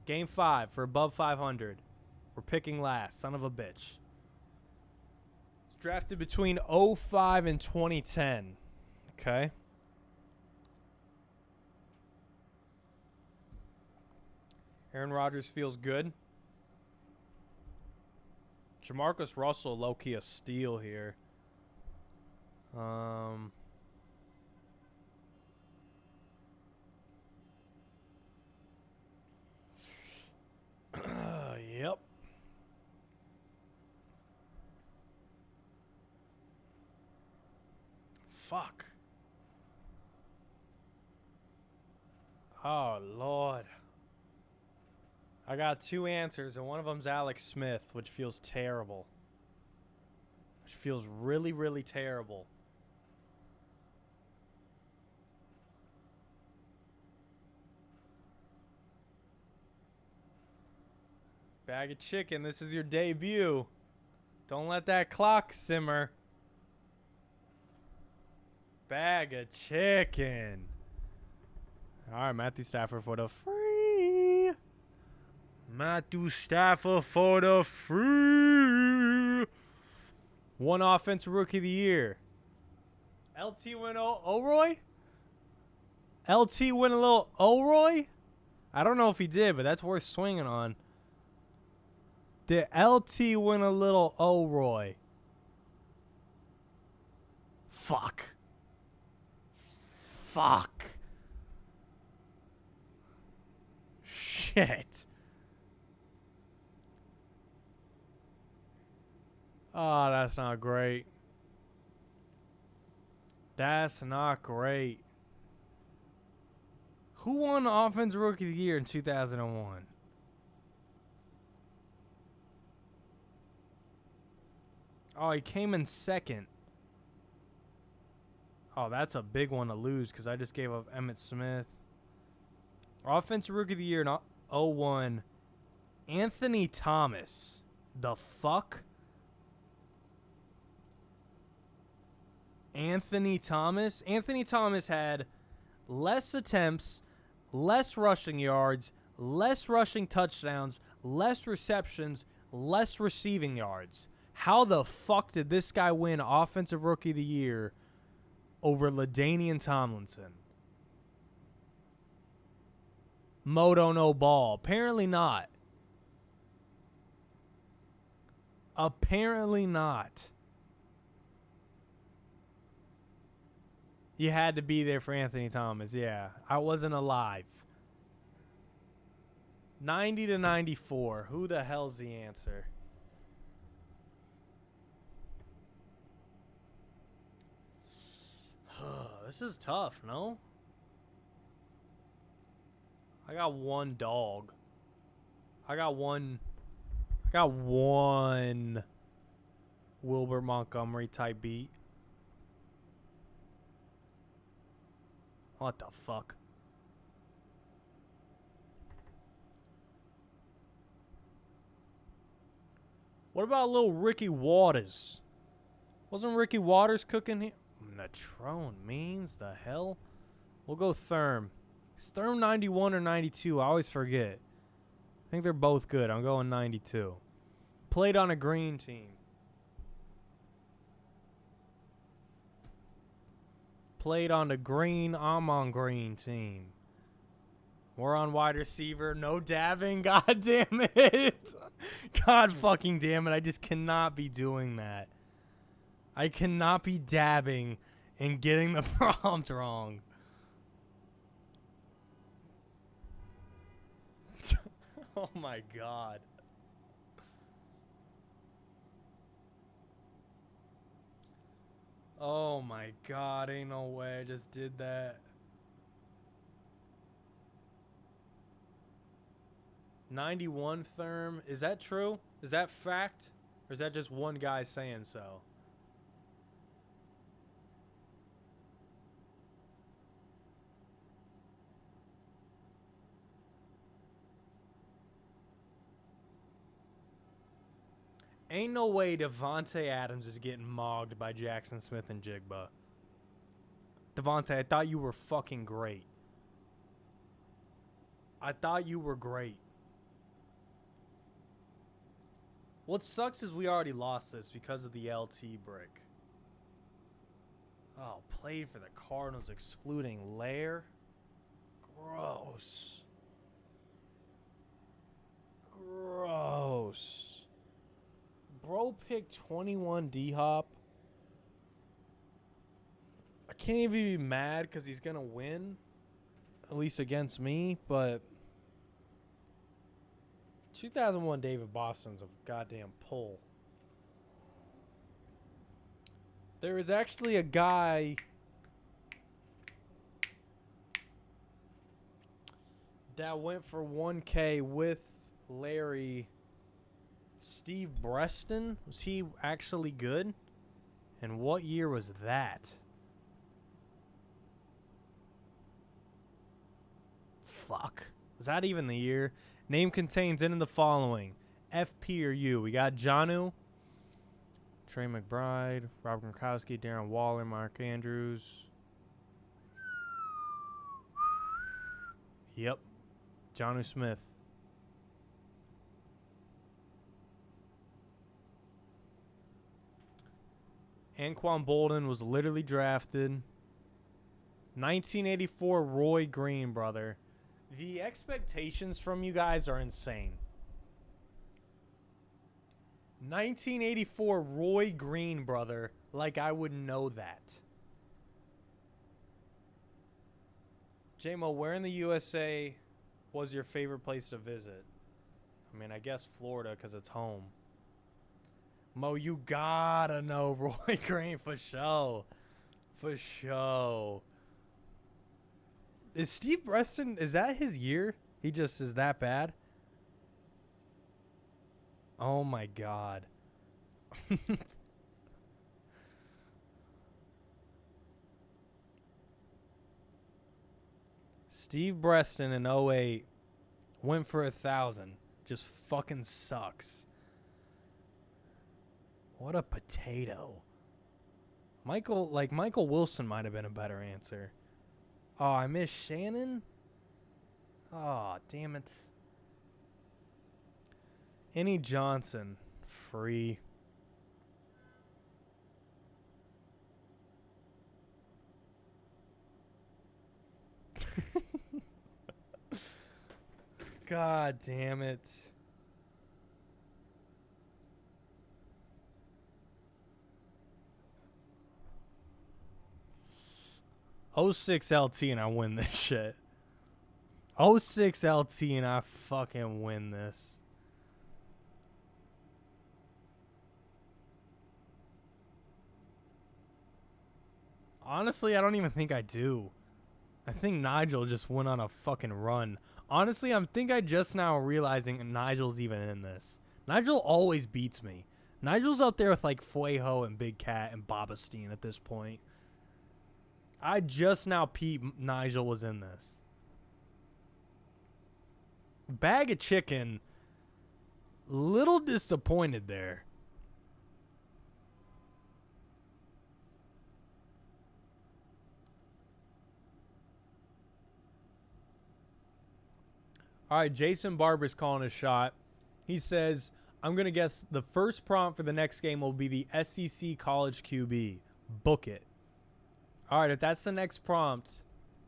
Game 5 for above 500. We're picking last. Son of a bitch. It's drafted between 05 and 2010. Okay. Aaron Rodgers feels good. Jamarcus Russell, low-key a steal here. Yep. Fuck. Oh, Lord. I got 2 answers, and one of them's Alex Smith, which feels terrible. Which feels really, really terrible. Bag of Chicken, this is your debut. Don't let that clock simmer. Bag of Chicken. All right, Matthew Stafford for the free. Matthew Stafford for the free. One offensive rookie of the year. LT win O'Roy? LT win a little O'Roy? I don't know if he did, but that's worth swinging on. Did LT win a little O'Roy? Fuck. Fuck. Shit. Oh, that's not great. That's not great. Who won the Offensive Rookie of the Year in 2001? Oh, he came in second. Oh, that's a big one to lose because I just gave up Emmitt Smith. Offensive Rookie of the Year in 01. Anthony Thomas. The fuck? Anthony Thomas? Anthony Thomas had less attempts, less rushing yards, less rushing touchdowns, less receptions, less receiving yards. How the fuck did this guy win Offensive Rookie of the Year over LaDainian Tomlinson? Mo don't know ball. Apparently not. Apparently not. You had to be there for Anthony Thomas. Yeah, I wasn't alive. 90 to 94. Who the hell's the answer? this is tough, no? I got one dog. I got one Wilbert Montgomery type beat. What the fuck? What about little Ricky Waters? Wasn't Ricky Waters cooking here? Natrone means the hell? We'll go Therm. Is Therm 91 or 92? I always forget. I think they're both good. I'm going 92. Played on a green team. Played on the green, I'm on green team. We're on wide receiver. No dabbing. God damn it. God fucking damn it. I just cannot be doing that. I cannot be dabbing and getting the prompt wrong. Oh my god. Oh my god, ain't no way I just did that. 91 Therm. Is that true? Is that fact? Or is that just one guy saying so? Ain't no way Devontae Adams is getting mogged by Jackson Smith and Jigba. Devontae, I thought you were fucking great. I thought you were great. What sucks is we already lost this because of the LT brick. Oh, played for the Cardinals excluding Lair. Gross. Gross. Bro picked 21 D-Hop. I can't even be mad because he's going to win. At least against me. But 2001 David Boston's a goddamn pull. There is actually a guy that went for 1K with Larry. Steve Breston, was he actually good? And what year was that? Fuck. Was that even the year? Name contains in the following. FP or U. We got Janu, Trey McBride, Robert Gronkowski, Darren Waller, Mark Andrews. Yep. Jonu Smith. Anquan Bolden was literally drafted. 1984 Roy Green, brother. The expectations from you guys are insane. 1984 Roy Green, brother. Like I would know that. J-Mo, where in the USA was your favorite place to visit? I mean, I guess Florida because it's home. Mo, you gotta know Roy Green for sure. For sure. Is Steve Breston, is that his year? He just is that bad? Oh my god. Steve Breston in 08 went for 1,000. Just fucking sucks. What a potato. Michael Wilson might have been a better answer. Oh, I missed Shannon? Oh, damn it. Annie Johnson, free. God damn it. '06 LT and I win this shit. '06 LT and I fucking win this. Honestly, I don't even think I do. I think Nigel just went on a fucking run. Honestly, I think I just now realizing Nigel's even in this. Nigel always beats me. Nigel's up there with like Fuejo and Big Cat and Babastine at this point. I just now peeped Nigel was in this. Bag of chicken. Little disappointed there. All right, Jason Barber's calling a shot. He says, I'm going to guess the first prompt for the next game will be the SEC College QB. Book it. All right, if that's the next prompt,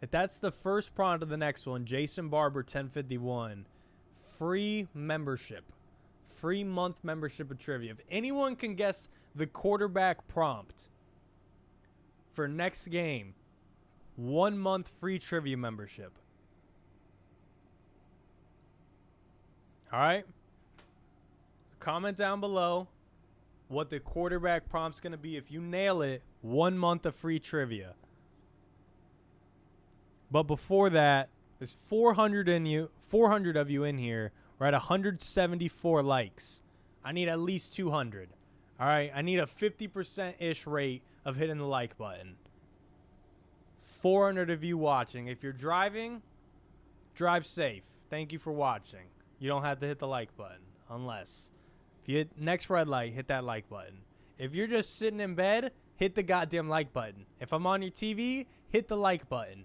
if that's the first prompt of the next one, Jason Barber 1051, free membership. Free month membership of trivia. If anyone can guess the quarterback prompt for next game, 1 month free trivia membership. All right? Comment down below what the quarterback prompt's going to be. If you nail it, 1 month of free trivia. But before that, there's 400 of you in here. We're at 174 likes. I need at least 200. All right? I need a 50%-ish rate of hitting the like button. 400 of you watching. If you're driving, drive safe. Thank you for watching. You don't have to hit the like button unless. If you hit next red light, hit that like button. If you're just sitting in bed, hit the goddamn like button. If I'm on your TV, hit the like button.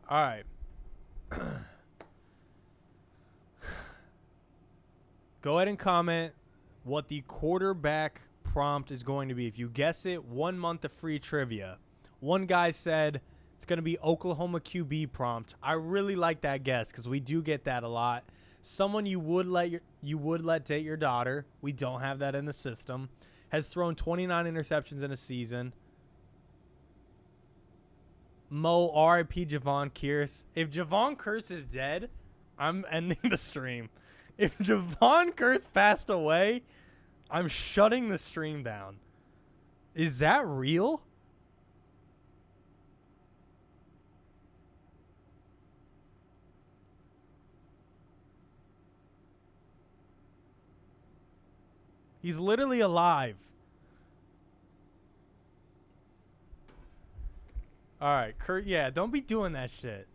All right. Go ahead and comment what the quarterback prompt is going to be. If you guess it, 1 month of free trivia. One guy said it's going to be Oklahoma QB prompt. I really like that guess because we do get that a lot. Someone you would let date your daughter. We don't have that in the system. Has thrown 29 interceptions in a season. Mo, R.I.P. Javon Kearse. If Javon Kearse is dead, I'm ending the stream. If Javon Kearse passed away, I'm shutting the stream down. Is that real? He's literally alive. All right, Kurt. Yeah, don't be doing that shit.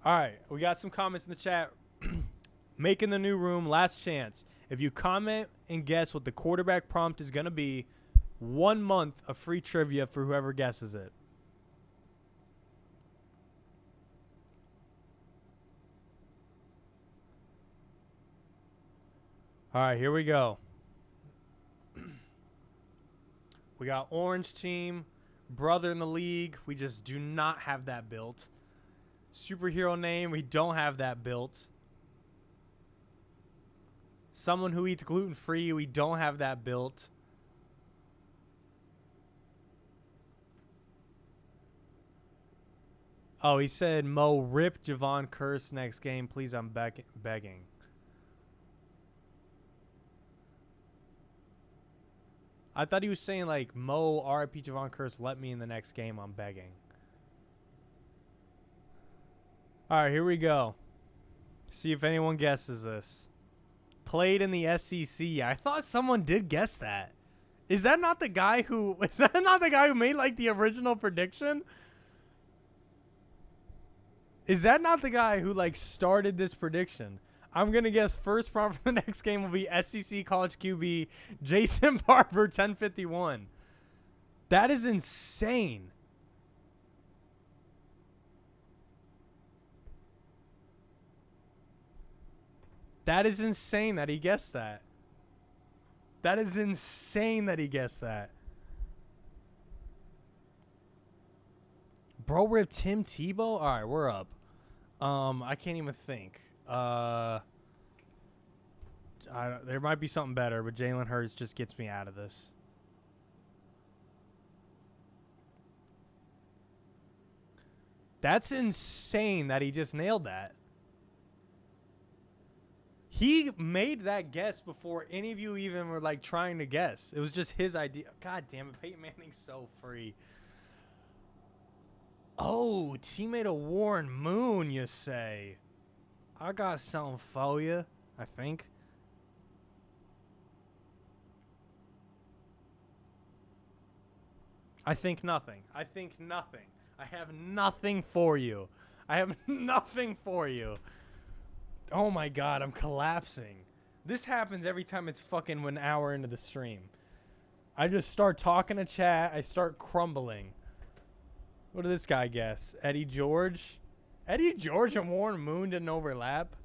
All right, we got some comments in the chat. Making the new room, last chance. If you comment and guess what the quarterback prompt is going to be, 1 month of free trivia for whoever guesses it. All right, here we go. We got Orange Team, brother in the league. We just do not have that built. Superhero name, we don't have that built. Someone who eats gluten-free, we don't have that built. Oh, he said, Mo, rip Javon Kearse next game. Please, I'm begging. I thought he was saying, like, Mo, RIP Javon Kearse, let me in the next game. I'm begging. All right, here we go. See if anyone guesses this. Played in the SEC. I thought someone did guess that. Is that not the guy who made like the original prediction? Is that not the guy who like started this prediction? I'm going to guess first prompt for the next game will be SEC College QB Jason Barber 1051. That is insane. That is insane that he guessed that. That is insane that he guessed that. Bro ripped Tim Tebow? All right, we're up. I can't even think. There might be something better, but Jalen Hurts just gets me out of this. That's insane that he just nailed that. He made that guess before any of you even were like trying to guess. It was just his idea. God damn it, Peyton Manning's so free. Oh, teammate of Warren Moon, you say? I got something for you, I think. I think nothing. I think nothing. I have nothing for you. I have nothing for you. Oh my god, I'm collapsing. This happens every time it's fucking 1 hour into the stream. I just start talking to chat. I start crumbling. What did this guy guess? Eddie George? Eddie George and Warren Moon didn't overlap?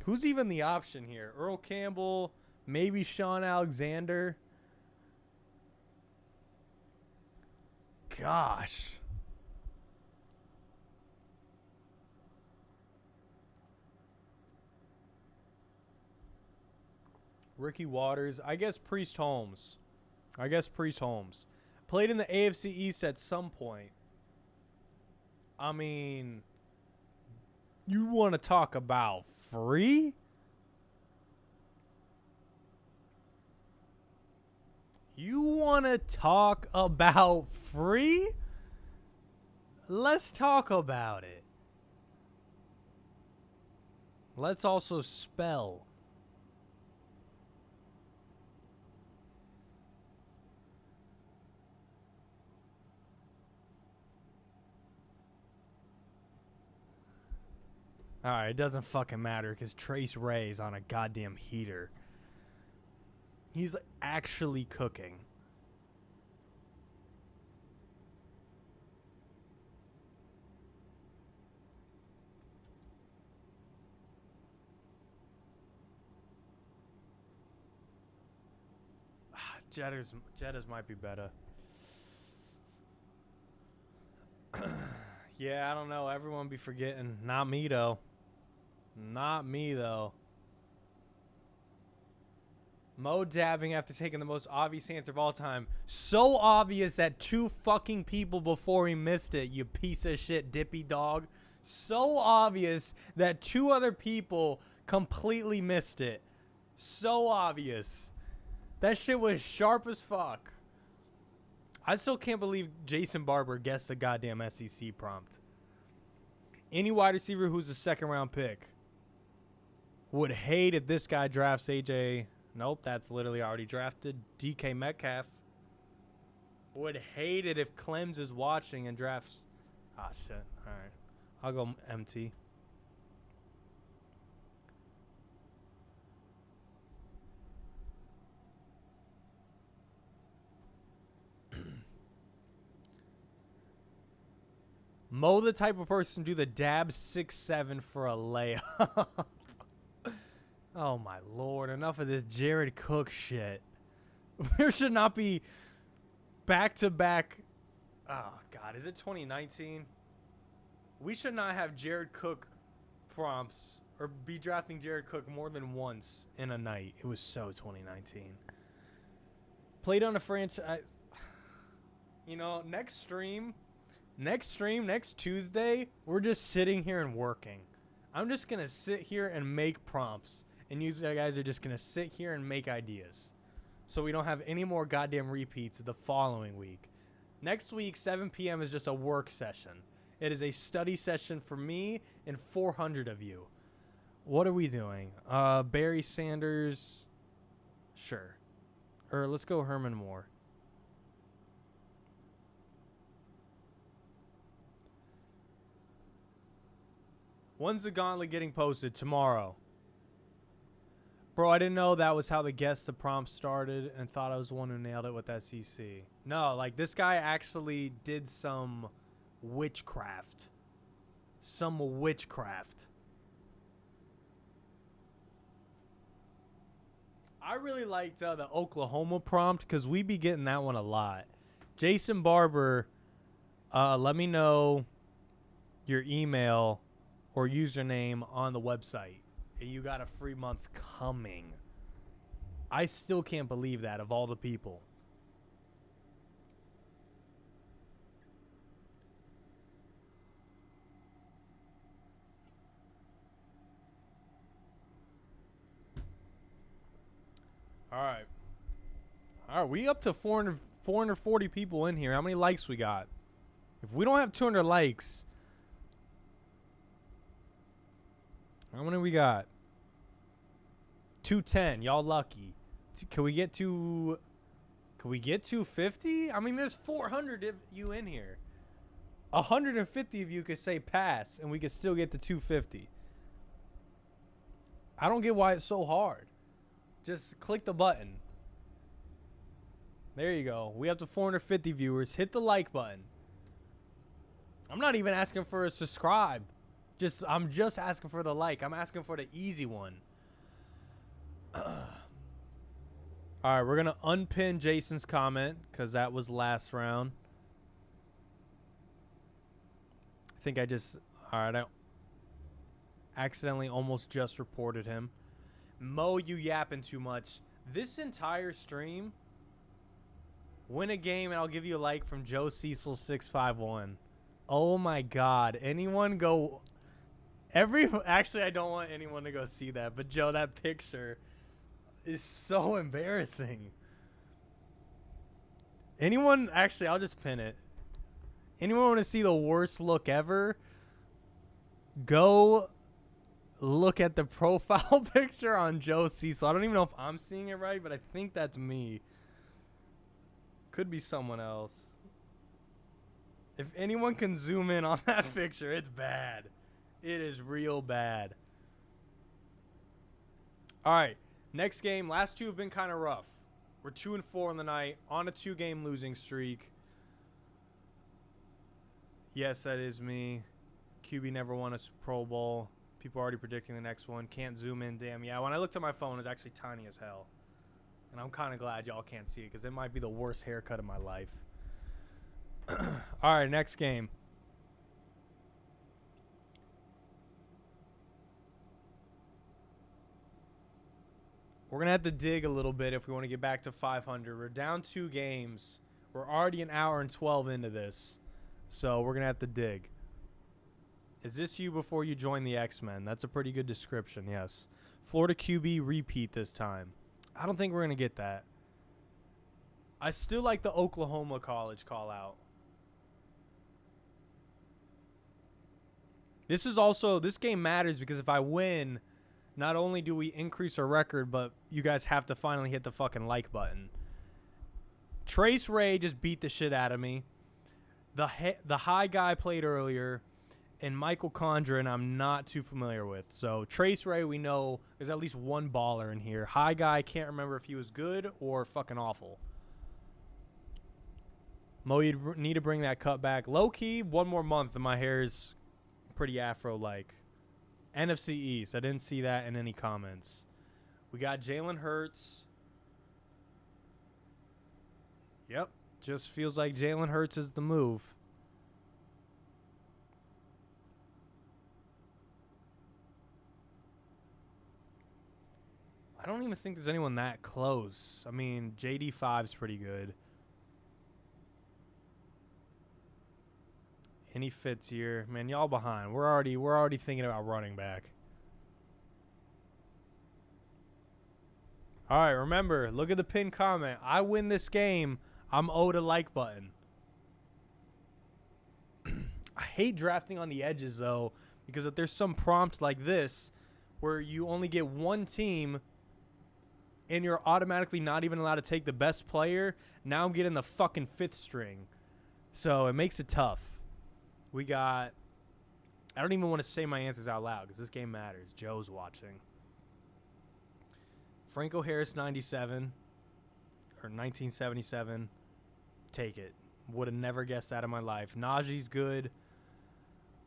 Who's even the option here? Earl Campbell? Maybe Sean Alexander? Gosh. Ricky Waters. I guess Priest Holmes. Played in the AFC East at some point. I mean, you want to talk about free? You want to talk about free? Let's talk about it. Let's also spell. Alright, it doesn't fucking matter because Trace Ray's on a goddamn heater. He's actually cooking. Jettas might be better. Yeah, I don't know. Everyone be forgetting. Not me, though. Not me, though. Mo dabbing after taking the most obvious answer of all time. So obvious that 2 fucking people before he missed it, you piece of shit dippy dog. So obvious that 2 other people completely missed it. So obvious. That shit was sharp as fuck. I still can't believe Jason Barber guessed the goddamn SEC prompt. Any wide receiver who's a second round pick. Would hate if this guy drafts AJ. Nope, that's literally already drafted. DK Metcalf. Would hate it if Clems is watching and drafts. Ah, shit. All right. I'll go MT. Mo the type of person to do the dab 6'7" for a layup. Oh my lord, enough of this Jared Cook shit. There should not be back-to-back. Oh god, is it 2019? We should not have Jared Cook prompts or be drafting Jared Cook more than once in a night. It was so 2019. Played on a franchise. You know, next Tuesday, we're just sitting here and working. I'm just going to sit here and make prompts. And you guys are just going to sit here and make ideas. So we don't have any more goddamn repeats the following week. Next week, 7 p.m. is just a work session. It is a study session for me and 400 of you. What are we doing? Barry Sanders. Sure. Or let's go Herman Moore. When's the gauntlet getting posted? Tomorrow. Bro, I didn't know that was how the guess the prompt started and thought I was the one who nailed it with SEC. No, like this guy actually did some witchcraft. Some witchcraft. I really liked the Oklahoma prompt because we be getting that one a lot. Jason Barber, let me know your email or username on the website. And you got a free month coming. I still can't believe that of all the people. All right. All right, we up to 440 people in here. How many likes we got? If we don't have 200 likes, how many we got? 210. Y'all lucky. Can we get to... Can we get 250? I mean, there's 400 of you in here. 150 of you could say pass, and we could still get to 250. I don't get why it's so hard. Just click the button. There you go. We up to 450 viewers. Hit the like button. I'm not even asking for a subscribe. I'm just asking for the like. I'm asking for the easy one. All right, we're going to unpin Jason's comment because that was last round. I think I just... All right, I accidentally almost just reported him. Mo, you yapping too much. This entire stream, win a game and I'll give you a like from Joe Cecil 651. Oh my God. Anyone go... Actually, I don't want anyone to go see that, but Joe, that picture... is so embarrassing. Anyone, actually, I'll just pin it. Anyone want to see the worst look ever? Go look at the profile picture on Joe Cecil. I don't even know if I'm seeing it right, but I think that's me. Could be someone else. If anyone can zoom in on that picture, it's bad. It is real bad. All right. Next game, last two have been kind of rough. We're 2-4 on the night, on a 2-game losing streak. Yes, that is me. QB never won a Pro Bowl. People are already predicting the next one. Can't zoom in, damn. Yeah, when I looked at my phone, it's actually tiny as hell. And I'm kind of glad y'all can't see it because it might be the worst haircut of my life. All right, next game. We're going to have to dig a little bit if we want to get back to 500. We're down 2 games. We're already an hour and 12 into this. So we're going to have to dig. Is this you before you join the X-Men? That's a pretty good description, yes. Florida QB repeat this time. I don't think we're going to get that. I still like the Oklahoma College call out. This game matters because if I win... Not only do we increase our record, but you guys have to finally hit the fucking like button. Trace Ray just beat the shit out of me. The high guy played earlier, and Michael Condren I'm not too familiar with. So Trace Ray, we know there's at least one baller in here. High guy, can't remember if he was good or fucking awful. Mo, you need to bring that cut back. Low key, one more month and my hair is pretty afro-like. NFC East. I didn't see that in any comments. We got Jalen Hurts. Yep. Just feels like Jalen Hurts is the move. I don't even think there's anyone that close. I mean, JD5's pretty good. And he fits here. Man, y'all behind. We're already thinking about running back. All right, remember, look at the pinned comment. I win this game, I'm owed a like button. I hate drafting on the edges, though, because if there's some prompt like this where you only get one team and you're automatically not even allowed to take the best player, now I'm getting the fucking 5th string. So it makes it tough. We got... I don't even want to say my answers out loud because this game matters. Joe's watching. Franco Harris, 97. Or 1977. Take it. Would have never guessed that in my life. Najee's good.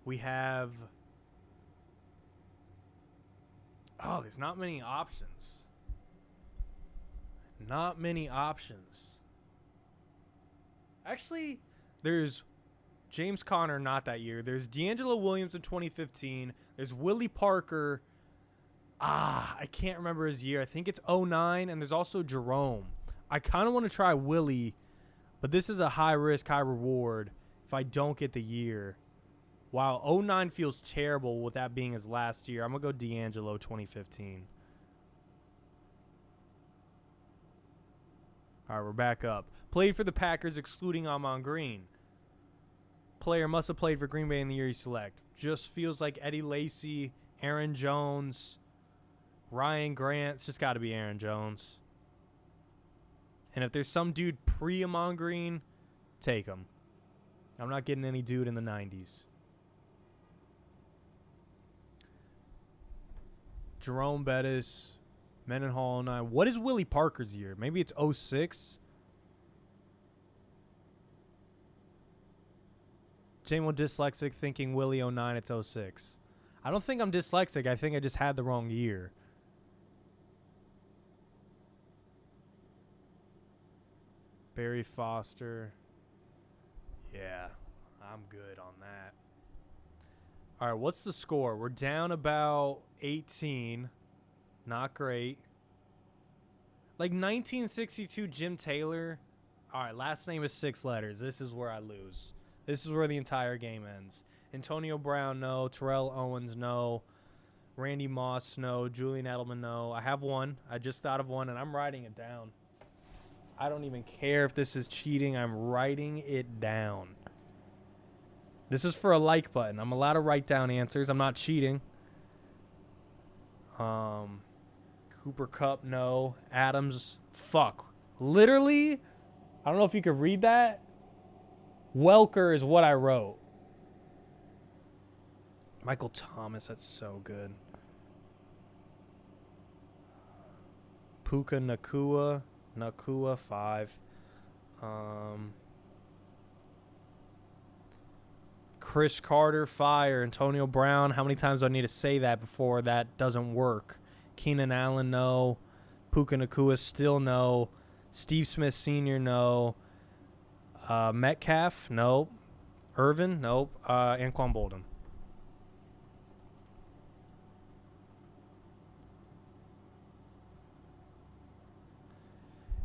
We have... Oh, there's not many options. Not many options. Actually, there's... James Conner, not that year. There's D'Angelo Williams in 2015. There's Willie Parker. I can't remember his year. I think it's 09. And there's also Jerome. I kind of want to try Willie, but this is a high risk, high reward if I don't get the year. Wow, 09 feels terrible with that being his last year. I'm going to go D'Angelo 2015. All right, we're back up. Played for the Packers, excluding Amon Green. Player must have played for Green Bay in the year you select. Just feels like Eddie Lacy, Aaron Jones, Ryan Grant. It's just got to be Aaron Jones. And if there's some dude pre-Amon Green, take him. I'm not getting any dude in the 90s. Jerome Bettis, Mendenhall 09. What is Willie Parker's year? Maybe it's 06. Jamo dyslexic thinking Willie 09, it's 06. I don't think I'm dyslexic. I think I just had the wrong year. Barry Foster. Yeah, I'm good on that. All right, what's the score? We're down about 18. Not great. Like 1962 Jim Taylor. All right, last name is 6 letters. This is where I lose. This is where the entire game ends. Antonio Brown, no. Terrell Owens, no. Randy Moss, no. Julian Edelman, no. I have one. I just thought of one, and I'm writing it down. I don't even care if this is cheating. I'm writing it down. This is for a like button. I'm allowed to write down answers. I'm not cheating. Cooper Kupp, no. Adams, fuck. Literally, I don't know if you could read that. Welker is what I wrote. Michael Thomas, that's so good. Puka Nakua, 5. Chris Carter, fire. Antonio Brown, how many times do I need to say that before that doesn't work? Keenan Allen, no. Puka Nakua, still no. Steve Smith Sr., no. Metcalf, nope. Irvin, nope. Anquan Bolden.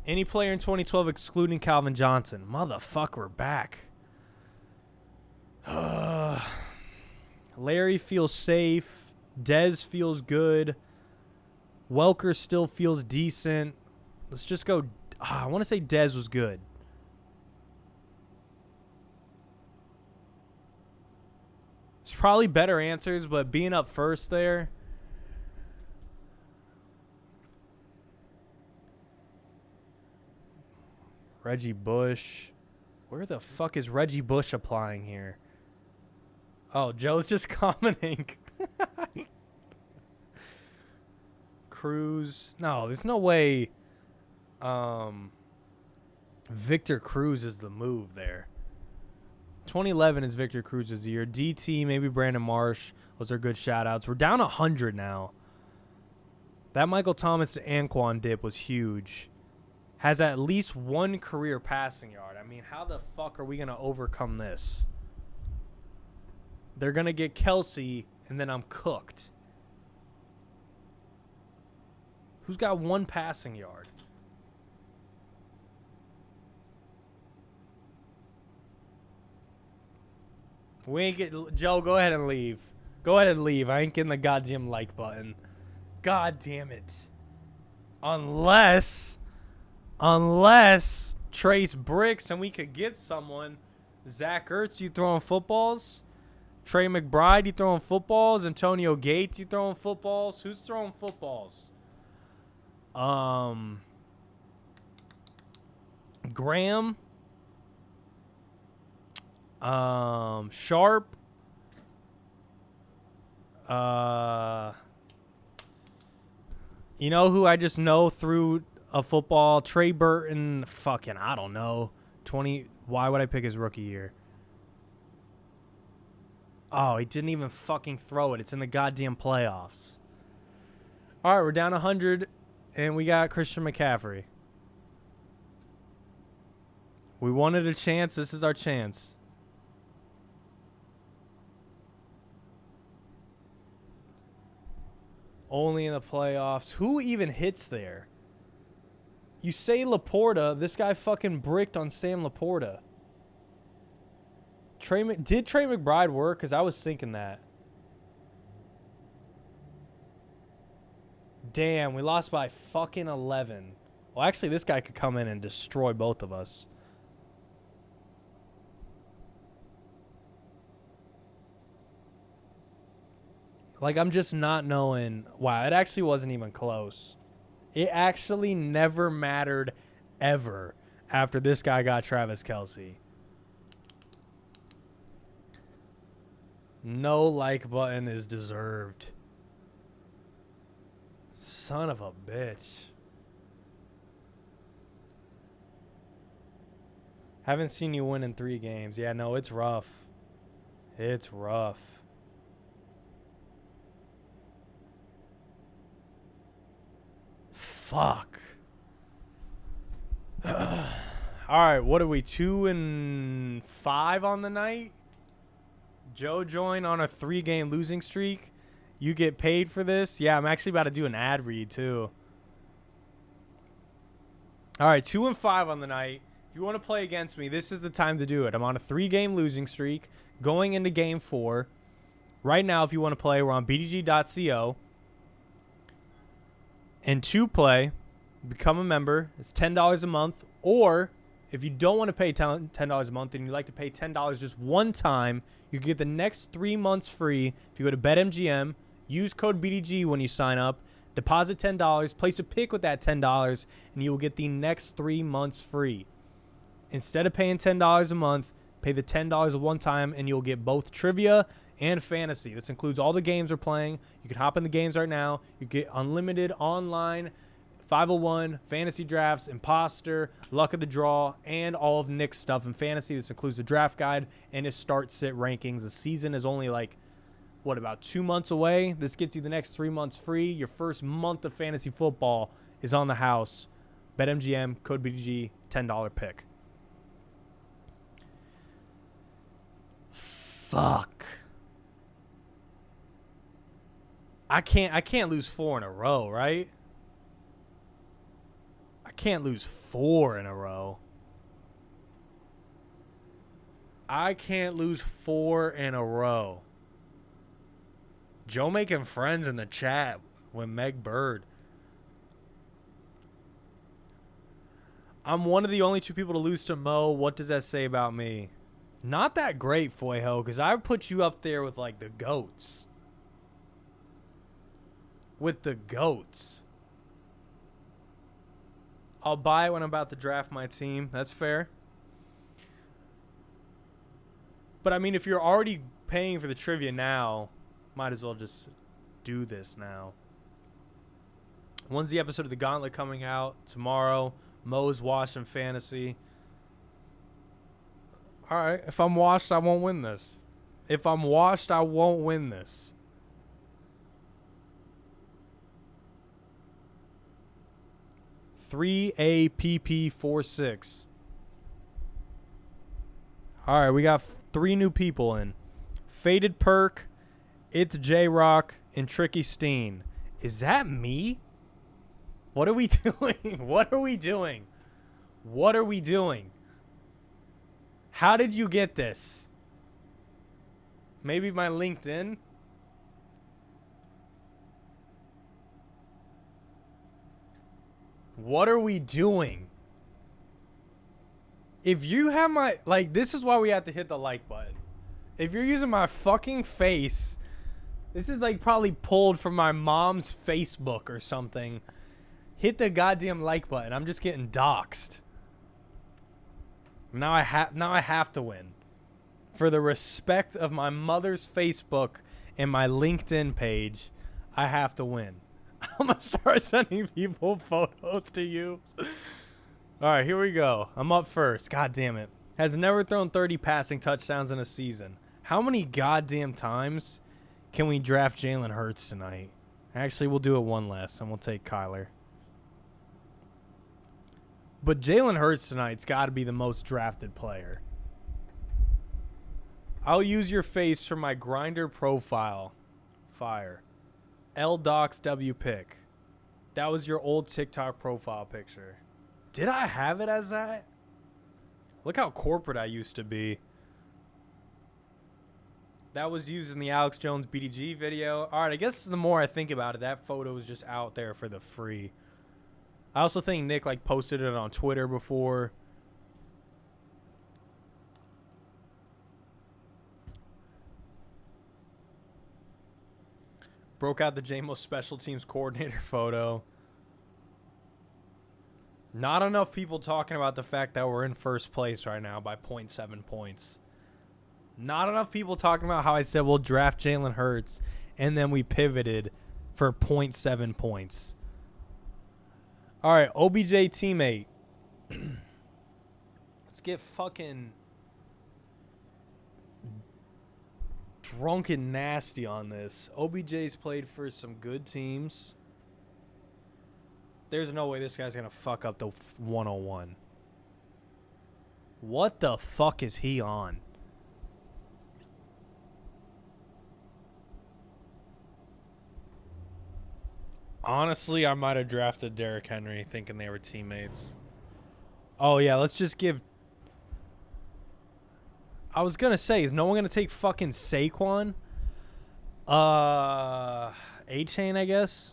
Any player in 2012 excluding Calvin Johnson. Motherfucker, we're back. Larry feels safe. Dez feels good. Welker still feels decent. Let's just go. I want to say Dez was good. It's probably better answers, but being up first there. Reggie Bush. Where the fuck is Reggie Bush applying here? Oh, Joe's just commenting. Cruz. No, there's no way Victor Cruz is the move there. 2011 is Victor Cruz's year. DT, maybe Brandon Marsh. Those are good shout-outs. We're down 100 now. That Michael Thomas to Anquan dip was huge. Has at least one career passing yard. I mean, how the fuck are we going to overcome this? They're going to get Kelsey, and then I'm cooked. Who's got one passing yard? We ain't get Joe, go ahead and leave. Go ahead and leave. I ain't getting the goddamn like button. God damn it. Unless Trace Bricks and we could get someone. Zach Ertz, you throwing footballs? Trey McBride, you throwing footballs? Antonio Gates, you throwing footballs? Who's throwing footballs? Graham. Sharp. You know who I just know through a football? Trey Burton. Fucking, I don't know. 20. Why would I pick his rookie year? Oh, he didn't even fucking throw it. It's in the goddamn playoffs. All right, we're down 100, and we got Christian McCaffrey. We wanted a chance. This is our chance. Only in the playoffs. Who even hits there? You say Laporta. This guy fucking bricked on Sam Laporta. Did Trey McBride work? Because I was thinking that. Damn, we lost by fucking 11. Well, actually, this guy could come in and destroy both of us. Like, I'm just not knowing. Wow, it actually wasn't even close. It actually never mattered ever after this guy got Travis Kelce. No like button is deserved. Son of a bitch. Haven't seen you win in 3 games. Yeah, no, it's rough. It's rough. Fuck. All right, what are we, 2-5 on the night? Joe joined on a 3-game losing streak. You get paid for this? Yeah, I'm actually about to do an ad read too. All right, 2-5 on the night. If you want to play against me, this is the time to do it. I'm on a 3-game losing streak going into game 4. Right now, if you want to play, we're on bdg.co. And to play, become a member. It's $10 a month. Or if you don't want to pay $10 a month and you'd like to pay $10 just one time, you can get the next 3 months free if you go to BetMGM. Use code BDG when you sign up. Deposit $10. Place a pick with that $10, and you will get the next 3 months free. Instead of paying $10 a month, pay the $10 one time, and you'll get both trivia and fantasy. This includes all the games we're playing. You can hop in the games right now. You get unlimited online 501, fantasy drafts, imposter, luck of the draw, and all of Nick's stuff in fantasy. This includes the draft guide and his start-sit rankings. The season is only like, what, about 2 months away? This gets you the next 3 months free. Your first month of fantasy football is on the house. BetMGM, code BDG, $10 pick. Fuck. I can't lose 4 in a row, right? I can't lose 4 in a row. I can't lose 4 in a row. Joe making friends in the chat with Meg Bird. I'm one of the only 2 people to lose to Mo. What does that say about me? Not that great, Foyho, because I put you up there with, like, the GOATs. With the GOATs. I'll buy it when I'm about to draft my team. That's fair. But, I mean, if you're already paying for the trivia now, might as well just do this now. When's the episode of The Gauntlet coming out? Tomorrow. Mo's watching fantasy. All right. If I'm washed, I won't win this. If I'm washed, I won't win this. $3APP46. All right, we got 3 new people in. Faded Perk, It's J-Rock, and Tricky Steen. Is that me? What are we doing? What are we doing? What are we doing? How did you get this? Maybe my LinkedIn? What are we doing? If you have my, like, this is why we have to hit the like button. If you're using my fucking face, this is like probably pulled from my mom's Facebook or something. Hit the goddamn like button. I'm just getting doxxed. Now I have to win. For the respect of my mother's Facebook and my LinkedIn page, I have to win. I'm going to start sending people photos to you. All right, here we go. I'm up first. God damn it. Has never thrown 30 passing touchdowns in a season. How many goddamn times can we draft Jalen Hurts tonight? Actually, we'll do it one less, and we'll take Kyler. But Jalen Hurts tonight's got to be the most drafted player. I'll use your face for my grinder profile. Fire. LDocsW pick. That was your old TikTok profile picture. Did I have it as that? Look how corporate I used to be. That was used in the Alex Jones BDG video. All right, I guess the more I think about it, that photo is just out there for the free. I also think Nick like posted it on Twitter before. Broke out the JMO special teams coordinator photo. Not enough people talking about the fact that we're in first place right now by 0.7 points. Not enough people talking about how I said we'll draft Jalen Hurts and then we pivoted for 0.7 points. All right, OBJ teammate. Let's get fucking drunk and nasty on this. OBJ's played for some good teams. There's no way this guy's going to fuck up the 101. What the fuck is he on? Honestly, I might have drafted Derrick Henry thinking they were teammates. Oh, yeah, let's just give... I was going to say, is no one going to take fucking Saquon? A-Chain, I guess?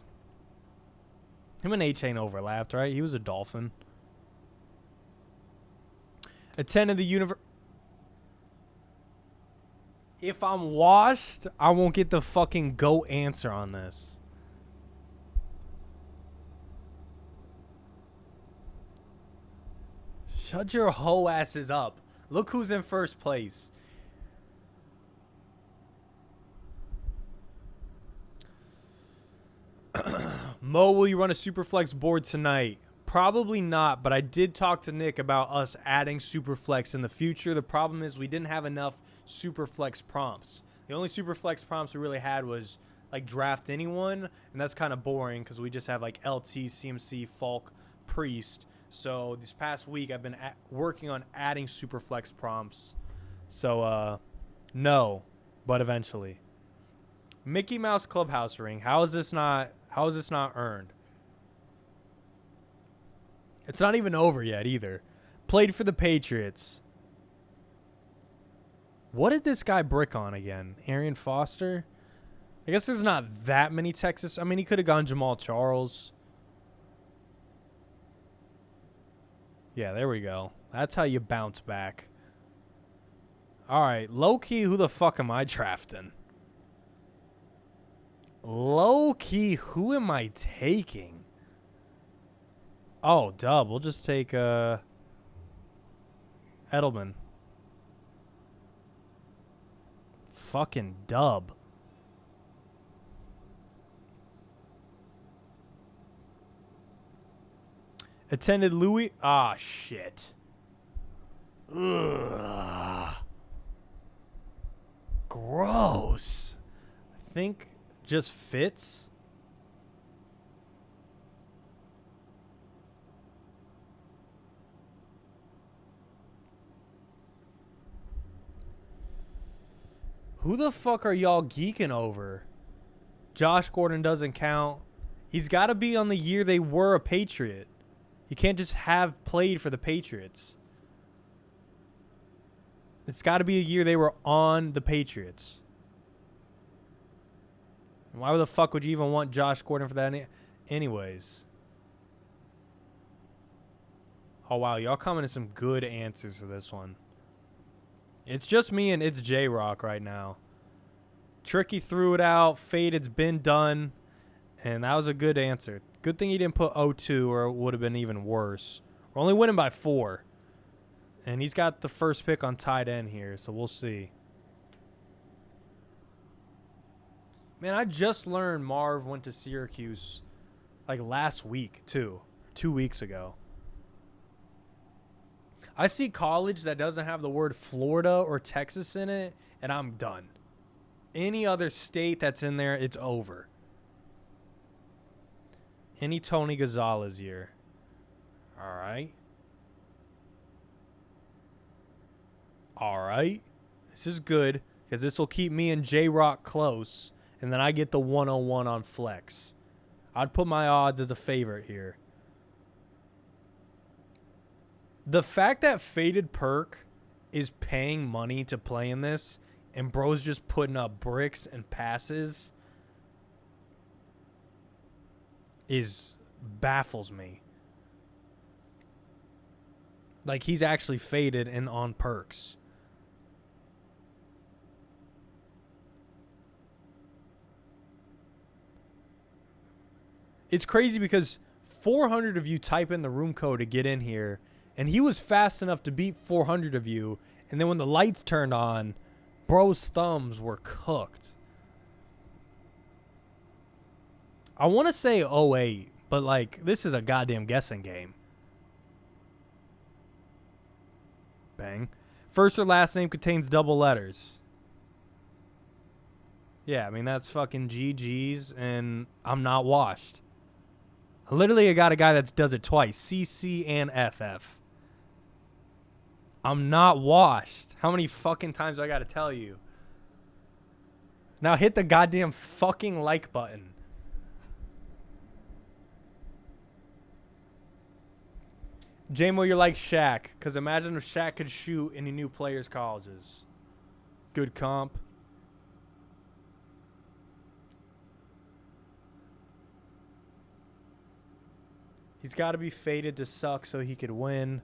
Him and A-Chain overlapped, right? He was a Dolphin. Attended the universe. If I'm washed, I won't get the fucking GOAT answer on this. Shut your hoe asses up. Look who's in first place. Mo, will you run a Superflex board tonight? Probably not, but I did talk to Nick about us adding Superflex in the future. The problem is we didn't have enough Superflex prompts. The only Superflex prompts we really had was like draft anyone, and that's kind of boring because we just have like LT, CMC, Falk, Priest. So this past week I've been working on adding Superflex prompts. So no, but eventually. Mickey Mouse Clubhouse ring. How is this not earned? It's not even over yet either. Played for the Patriots. What did this guy brick on again? Arian Foster? I guess there's not that many Texas. I mean, he could have gone Jamal Charles. Yeah, there we go. That's how you bounce back. All right, low-key, who the fuck am I drafting? Low-key, who am I taking? Oh, dub. We'll just take Edelman. Fucking dub. Attended Louis. Ah, shit. Ugh. Gross. I think just Fitz. Who the fuck are y'all geeking over? Josh Gordon doesn't count. He's got to be on the year they were a Patriot. You can't just have played for the Patriots. It's got to be a year they were on the Patriots. Why the fuck would you even want Josh Gordon for that anyways? Oh, wow. Y'all coming to some good answers for this one. It's just me and it's J-Rock right now. Tricky threw it out. Fade, it's been done. And that was a good answer. Good thing he didn't put 0-2 or it would have been even worse. We're only winning by 4. And he's got the first pick on tight end here, so we'll see. Man, I just learned Marv went to Syracuse like last week, too. 2 weeks ago. I see college that doesn't have the word Florida or Texas in it, and I'm done. Any other state that's in there, it's over. Any Tony Gonzalez year. All right. All right. This is good because this will keep me and J-Rock close, and then I get the 101 on flex. I'd put my odds as a favorite here. The fact that Faded Perk is paying money to play in this and bro's just putting up bricks and passes baffles me. Like, he's actually faded and on perks. It's crazy because 400 of you type in the room code to get in here, and he was fast enough to beat 400 of you, and then when the lights turned on, bro's thumbs were cooked. I want to say 08, but, like, this is a goddamn guessing game. Bang. First or last name contains double letters. Yeah, I mean, that's fucking GG's, and I'm not washed. Literally, I got a guy that does it twice. CC and FF. I'm not washed. How many fucking times do I got to tell you? Now hit the goddamn fucking like button. JMO, you're like Shaq. Because imagine if Shaq could shoot and he knew players' colleges. Good comp. He's got to be faded to suck so he could win.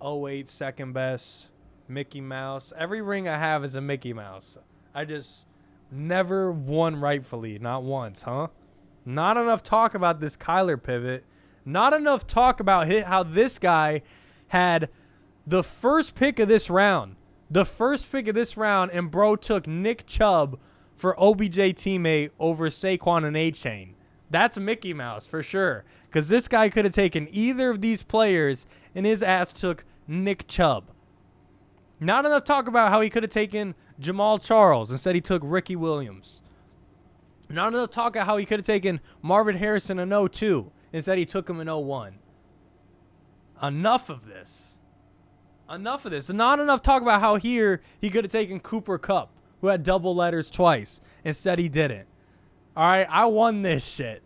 08, second best. Mickey Mouse. Every ring I have is a Mickey Mouse. I just never won rightfully. Not once, huh? Not enough talk about this Kyler pivot. Not enough talk about how this guy had the first pick of this round. The first pick of this round, and bro took Nick Chubb for OBJ teammate over Saquon and A-Chain. That's Mickey Mouse for sure. Because this guy could have taken either of these players, and his ass took Nick Chubb. Not enough talk about how he could have taken Jamal Charles. Instead, he took Ricky Williams. Not enough talk about how he could have taken Marvin Harrison in 02. Instead, he took him in 01. Enough of this. Enough of this. Not enough talk about how here he could have taken Cooper Kupp, who had double letters twice. Instead, he didn't. All right, I won this shit.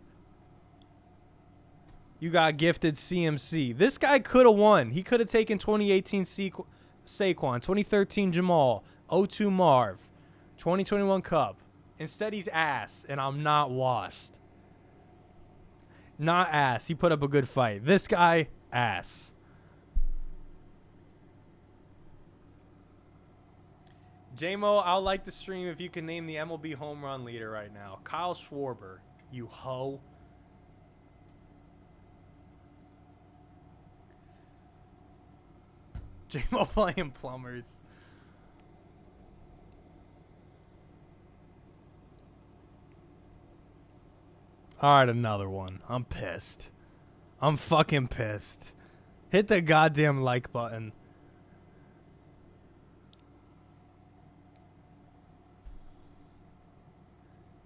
You got gifted CMC. This guy could have won. He could have taken 2018 Saquon, 2013 Jamal, 02 Marv, 2021 Kupp. Instead, he's ass, and I'm not washed. Not ass. He put up a good fight. This guy, ass. JMO, I'll like the stream if you can name the MLB home run leader right now. Kyle Schwarber, you hoe. JMO playing plumbers. All right, another one. I'm pissed. I'm fucking pissed. Hit the goddamn like button.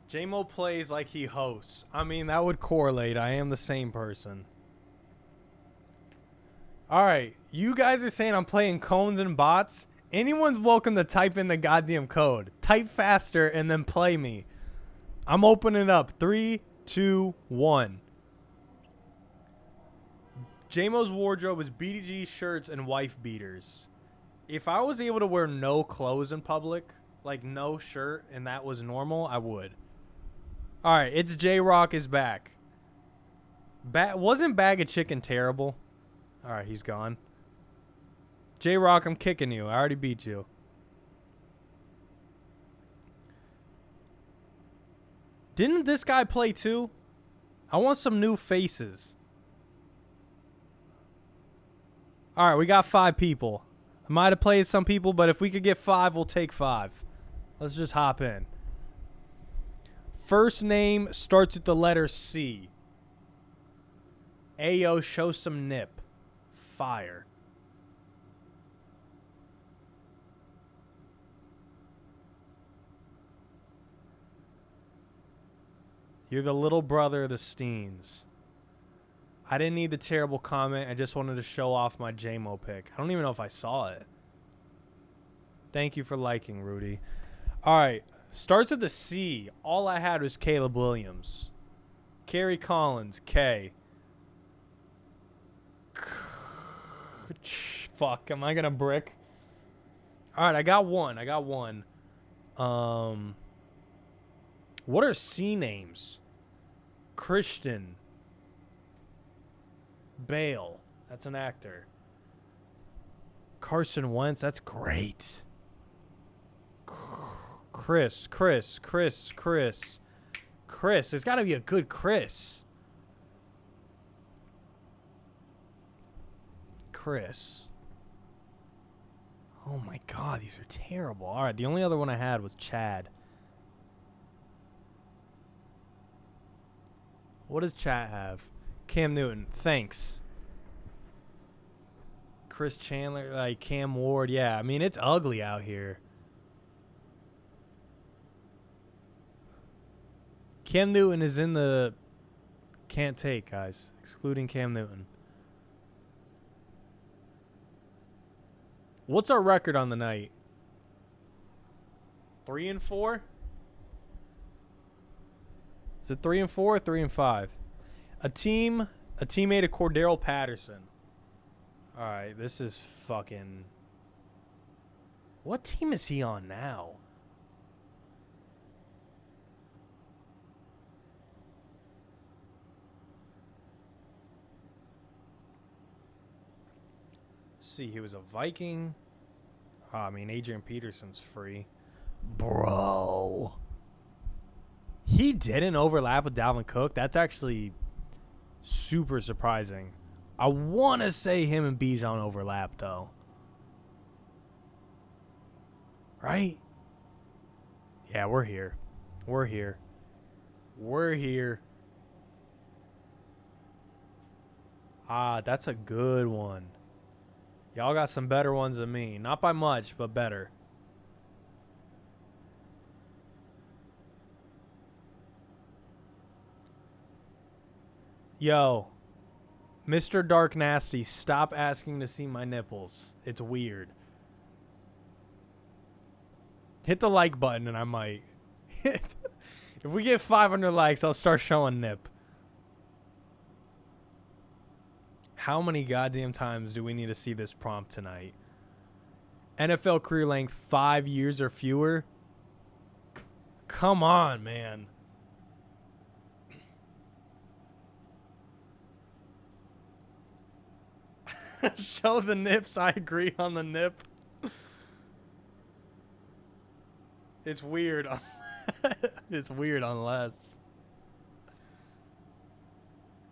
JMO plays like he hosts. I mean, that would correlate. I am the same person. All right, you guys are saying I'm playing cones and bots. Anyone's welcome to type in the goddamn code. Type faster and then play me. I'm opening up. 3, 2, 1. JMO's wardrobe is BDGE shirts and wife beaters. If I was able to wear no clothes in public, like no shirt, and that was normal, I would. All right, it's J-Rock is back. Wasn't Bag of Chicken terrible? All right, he's gone. J-Rock, I'm kicking you. I already beat you. Didn't this guy play too? I want some new faces. All right, we got 5 people. I might have played some people, but if we could get 5, we'll take 5. Let's just hop in. First name starts with the letter C. Ayo, show some nip. Fire. You're the little brother of the Steens. I didn't need the terrible comment. I just wanted to show off my JMO pick. I don't even know if I saw it. Thank you for liking, Rudy. All right. Starts with the C. All I had was Caleb Williams. Kerry Collins, K. Fuck, am I going to brick? All right, I got one. What are C names? Christian. Bale. That's an actor. Carson Wentz. That's great. Chris. There's got to be a good Chris. Oh my God, these are terrible. All right, the only other one I had was Chad. What does Chad have? Cam Newton. Thanks. Chris Chandler, like Cam Ward. Yeah, I mean, it's ugly out here. Cam Newton is in the can't take, guys. Excluding Cam Newton. What's our record on the night? 3-4? Is it 3-4 or 3-5? A teammate of Cordero Patterson. All right, this is fucking... What team is he on now? Let's see, he was a Viking. Oh, I mean, Adrian Peterson's free. Bro. He didn't overlap with Dalvin Cook. That's actually super surprising. I want to say him and Bijan overlapped, though. Right? Yeah, we're here. Ah, that's a good one. Y'all got some better ones than me. Not by much, but better. Yo, Mr. Dark Nasty, stop asking to see my nipples. It's weird. Hit the like button and I might. If we get 500 likes, I'll start showing nip. How many goddamn times do we need to see this prompt tonight? NFL career length 5 years or fewer? Come on, man. Show the nips. I agree on the nip. It's weird. It's weird unless.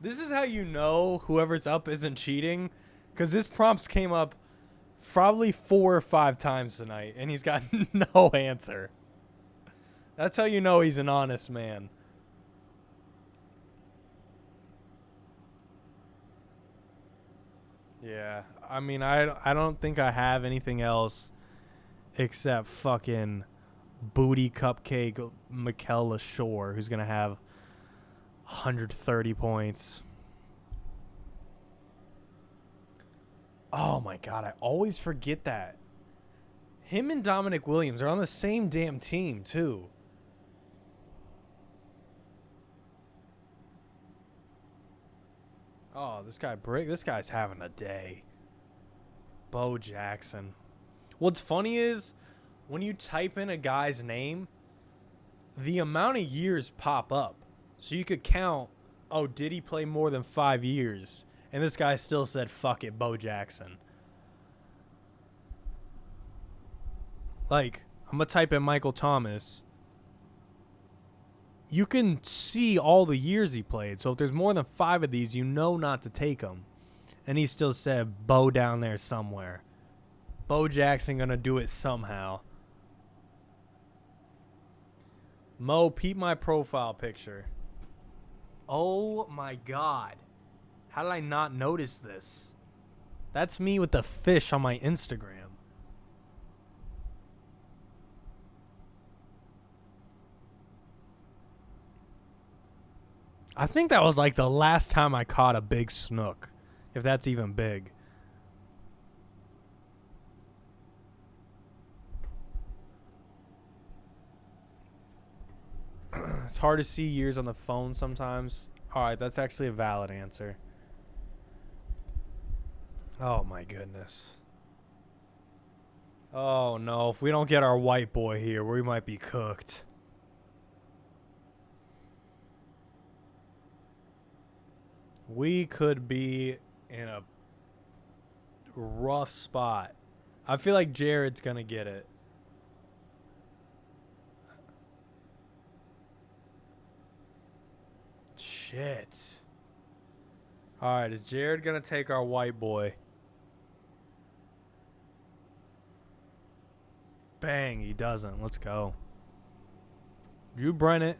This is how you know whoever's up isn't cheating. Because this prompts came up probably 4 or 5 times tonight. And he's got no answer. That's how you know he's an honest man. Yeah. I mean, I don't think I have anything else except fucking booty cupcake Mikel LaShore, who's going to have 130 points. Oh my God, I always forget that. Him and Dominic Williams are on the same damn team too. Oh, this guy's having a day. Bo Jackson. What's funny is when you type in a guy's name, the amount of years pop up. So you could count, oh, did he play more than 5 years? And this guy still said, fuck it, Bo Jackson. Like, I'm going to type in Michael Thomas. You can see all the years he played. So if there's more than 5 of these, you know not to take them. And he still said, Bo down there somewhere. Bo Jackson going to do it somehow. Mo, peep my profile picture. Oh my God. How did I not notice this? That's me with the fish on my Instagram. I think that was like the last time I caught a big snook. If that's even big. It's hard to see years on the phone sometimes. Alright, that's actually a valid answer. Oh my goodness. Oh no, if we don't get our white boy here, we might be cooked. We could be in a rough spot. I feel like Jared's going to get it. Shit. All right, is Jared going to take our white boy? Bang, he doesn't. Let's go. Drew Bennett,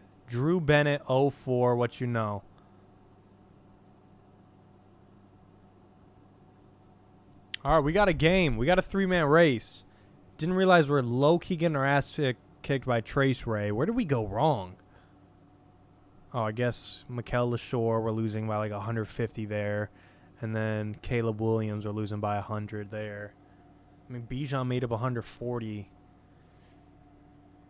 04, what you know. All right, we got a game. We got a 3-man race. Didn't realize we're low-key getting our ass kicked by Trace Ray. Where did we go wrong? Oh, I guess Mikel LaShore, we're losing by like 150 there. And then Caleb Williams, we're losing by 100 there. I mean, Bijan made up 140.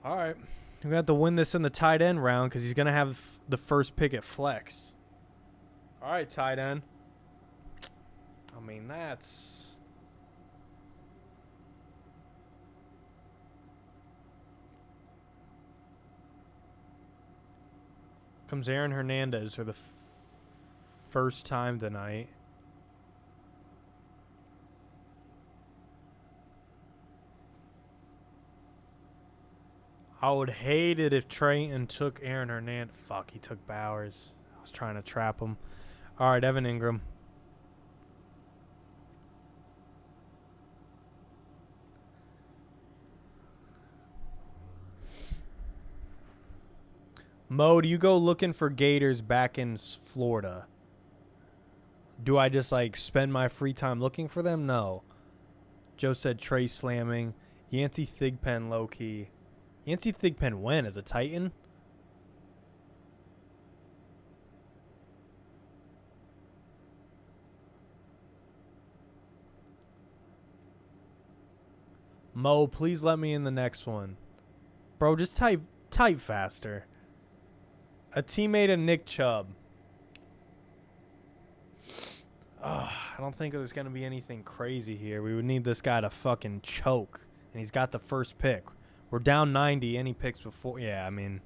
All right. We have to win this in the tight end round because he's going to have the first pick at flex. All right, tight end. I mean, that's... Comes Aaron Hernandez for the first time tonight. I would hate it if Trayton took Aaron Hernandez. Fuck, he took Bowers. I was trying to trap him. All right, Evan Ingram. Mo, do you go looking for Gators back in Florida? Do I just like spend my free time looking for them? No. Joe said Trey slamming. Yancey Thigpen low key. Yancey Thigpen when as a Titan? Mo, please let me in the next one. Bro, just type faster. A teammate of Nick Chubb. I don't think there's going to be anything crazy here. We would need this guy to fucking choke. And he's got the first pick. We're down 90. Any picks before? Yeah, I mean.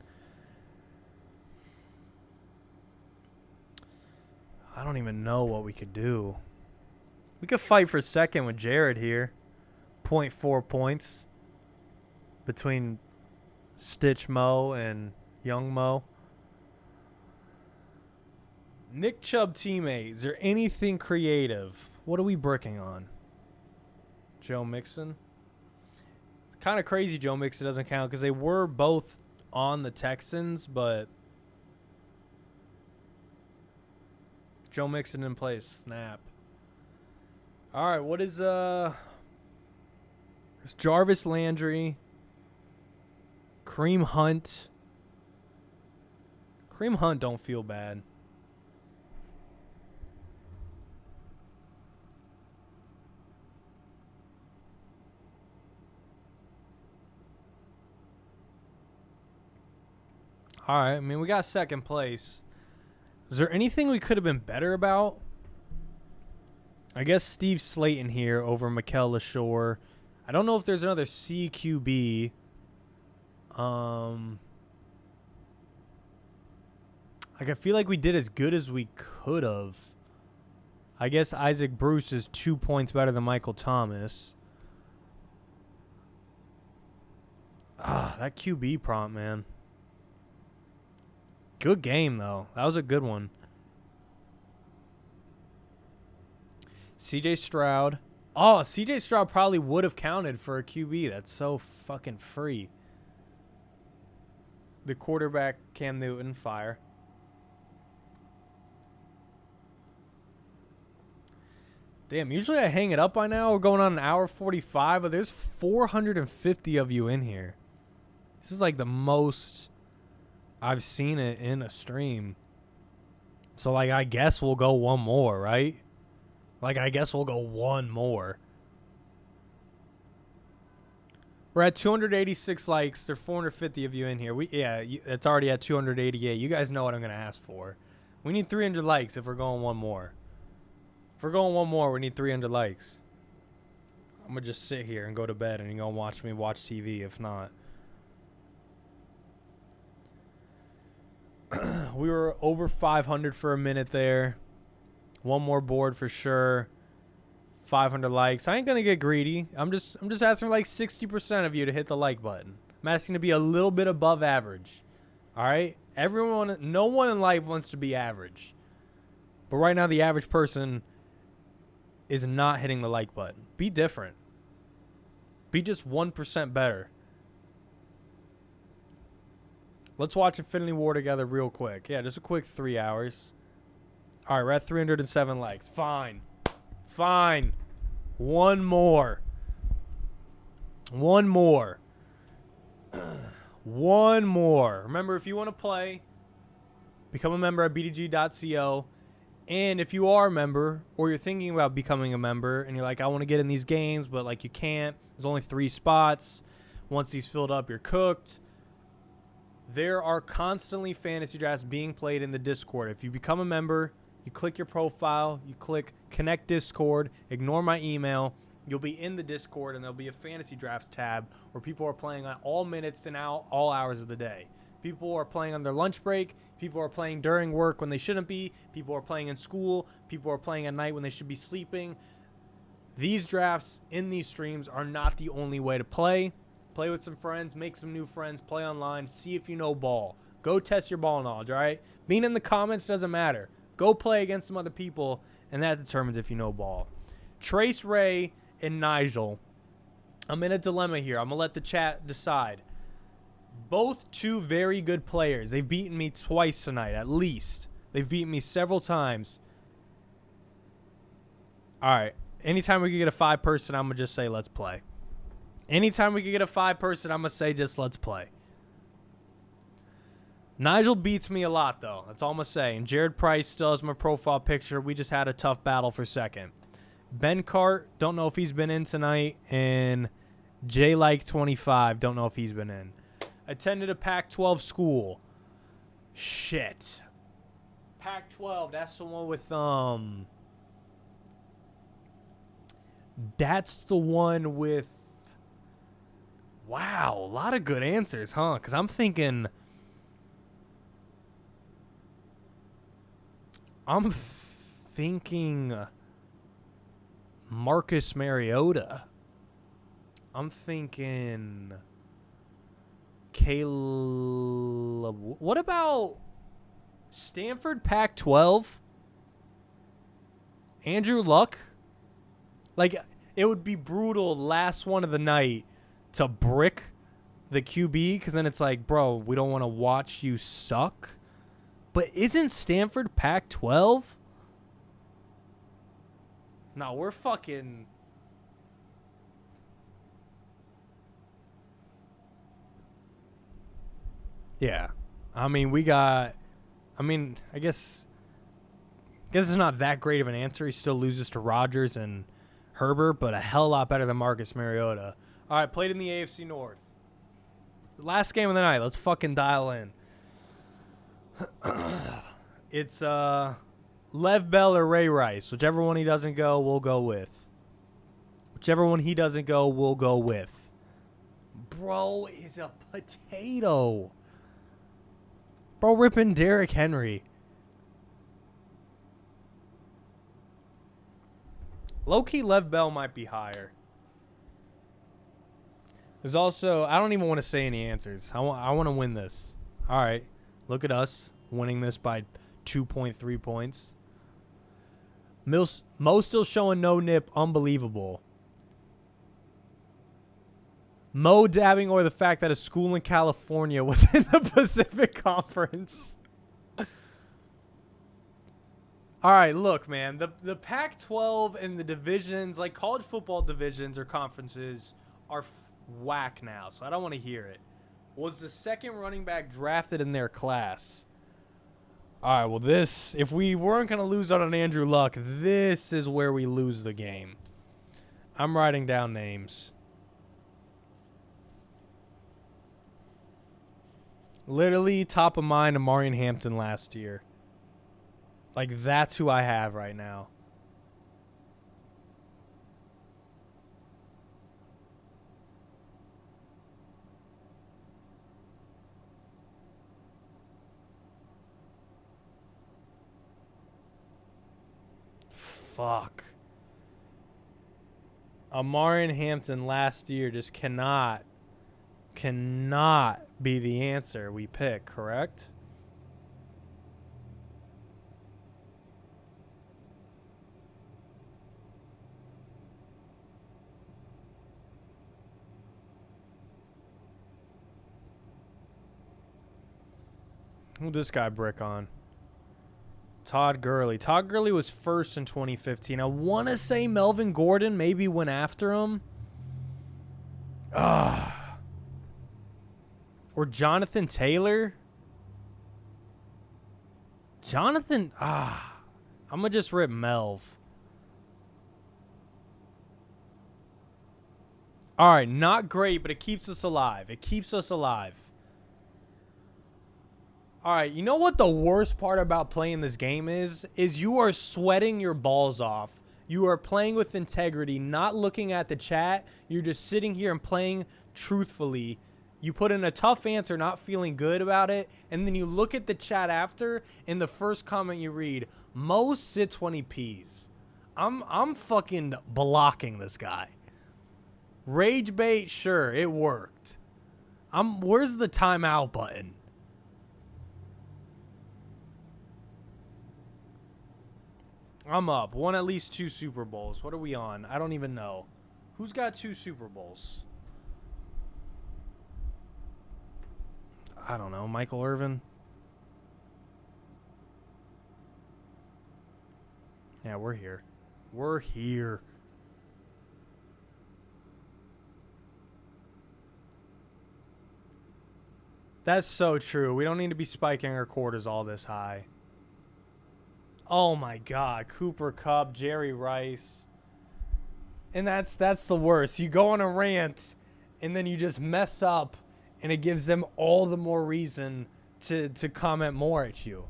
I don't even know what we could do. We could fight for second with Jared here. 0.4 points between Stitch Mo and Young Mo. Nick Chubb teammate. Is there anything creative? What are we bricking on? Joe Mixon. It's kind of crazy Joe Mixon doesn't count because they were both on the Texans, but Joe Mixon didn't play a snap. All right, what is it's Jarvis Landry, Kareem Hunt. Kareem Hunt don't feel bad. All right, I mean, we got second place. Is there anything we could have been better about? I guess Steve Slayton here over Mikel LaShore. I don't know if there's another CQB. Like I feel like we did as good as we could have. I guess Isaac Bruce is 2 points better than Michael Thomas. That QB prompt, man. Good game, though. That was a good one. CJ Stroud. Oh, CJ Stroud probably would have counted for a QB. That's so fucking free. The quarterback, Cam Newton, fire. Damn, usually I hang it up by now. We're going on an hour 45, but there's 450 of you in here. This is like the most I've seen it in a stream. So, like, I guess we'll go one more, right? Like, I guess we'll go one more. We're at 286 likes. There are 450 of you in here. It's already at 288. You guys know what I'm going to ask for. We need 300 likes if we're going one more. If we're going one more, we need 300 likes. I'm going to just sit here and go to bed and you're going to watch me watch TV if not. We were over 500 for a minute there. One more board for sure. 500 likes. I ain't gonna get greedy. I'm just asking like 60% of you to hit the like button. I'm asking to be a little bit above average. All right? No one in life wants to be average. But right now the average person is not hitting the like button. Be different. Be just 1% better. Let's watch Infinity War together real quick. Yeah, just a quick 3 hours. All right, we're at 307 likes. Fine. One more. One more. Remember, if you want to play, become a member at bdg.co. And if you are a member, or you're thinking about becoming a member, and you're like, I want to get in these games, but like you can't. There's only 3 spots. Once these filled up, you're cooked. There are constantly fantasy drafts being played in the Discord. If you become a member, you click your profile, you click Connect Discord, ignore my email, you'll be in the Discord, and there'll be a fantasy drafts tab where people are playing on all minutes and all hours of the day. People are playing on their lunch break. People are playing during work when they shouldn't be. People are playing in school. People are playing at night when they should be sleeping. These drafts in these streams are not the only way to play. Play with some friends, make some new friends, play online, see if you know ball. Go test your ball knowledge, all right? Being in the comments doesn't matter. Go play against some other people, and that determines if you know ball. Trace Ray and Nigel, I'm in a dilemma here. I'm going to let the chat decide. Both 2 very good players. They've beaten me twice tonight, at least. They've beaten me several times. All right. Anytime we can get a 5-person, I'm going to just say let's play. Anytime we can get a 5-person, I'm going to say just let's play. Nigel beats me a lot, though. That's all I'm going to say. And Jared Price still has my profile picture. We just had a tough battle for second. Ben Cart, don't know if he's been in tonight. And J-Like25, don't know if he's been in. Attended a Pac-12 school. Shit. Pac-12, that's the one with, That's the one with... Wow, a lot of good answers, huh? Because I'm thinking Marcus Mariota. I'm thinking Caleb. What about Stanford Pac-12? Andrew Luck? Like, it would be brutal last one of the night to brick the QB, because then it's like, bro, we don't want to watch you suck. But isn't Stanford Pac-12? No, we're fucking... Yeah. I mean, I guess it's not that great of an answer. He still loses to Rodgers and Herbert, but a hell lot better than Marcus Mariota. All right, played in the AFC North. Last game of the night. Let's fucking dial in. It's Lev Bell or Ray Rice. Whichever one he doesn't go, we'll go with. Whichever one he doesn't go, we'll go with. Bro is a potato. Bro ripping Derrick Henry. Low-key, Lev Bell might be higher. There's also... I don't even want to say any answers. I want to win this. All right. Look at us winning this by 2.3 points. Mo still showing no nip. Unbelievable. Mo dabbing or the fact that a school in California was in the Pacific Conference. All right, look, man. The Pac-12 and the divisions, like college football divisions or conferences, are whack now, so I don't want to hear it. Was the second running back drafted in their class? All right, well, if we weren't going to lose out on Andrew Luck, this is where we lose the game. I'm writing down names. Literally top of mind, Amarian Hampton last year. Like, that's who I have right now. Fuck. Amari and Hampton last year just cannot be the answer we pick, correct? Who'd this guy brick on? Todd Gurley. Todd Gurley was first in 2015. I want to say Melvin Gordon maybe went after him. Or Jonathan Taylor. I'm going to just rip Melv. All right, not great, but it keeps us alive. It keeps us alive. All right, you know what the worst part about playing this game is you are sweating your balls off. You are playing with integrity, not looking at the chat. You're just sitting here and playing truthfully. You put in a tough answer, not feeling good about it, and then you look at the chat after, and the first comment you read, Mo sits when he pees. I'm fucking blocking this guy. Rage bait, sure, it worked. Where's the timeout button? I'm up. Won at least 2 Super Bowls. What are we on? I don't even know. Who's got 2 Super Bowls? I don't know. Michael Irvin? Yeah, we're here. We're here. That's so true. We don't need to be spiking our cortisol this high. Oh my God, Cooper Kupp, Jerry Rice. And that's the worst. You go on a rant and then you just mess up and it gives them all the more reason to comment more at you.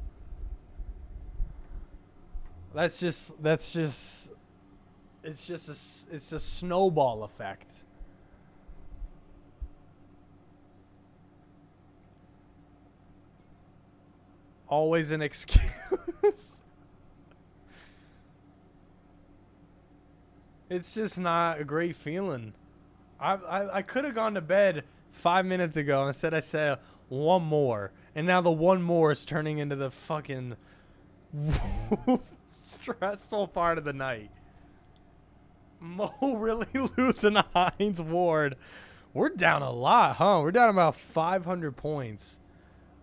It's just a snowball effect. Always an excuse. It's just not a great feeling. I could have gone to bed 5 minutes ago and instead I said one more. And now the one more is turning into the fucking stressful part of the night. Mo really losing Hines Ward. We're down a lot, huh? We're down about 500 points.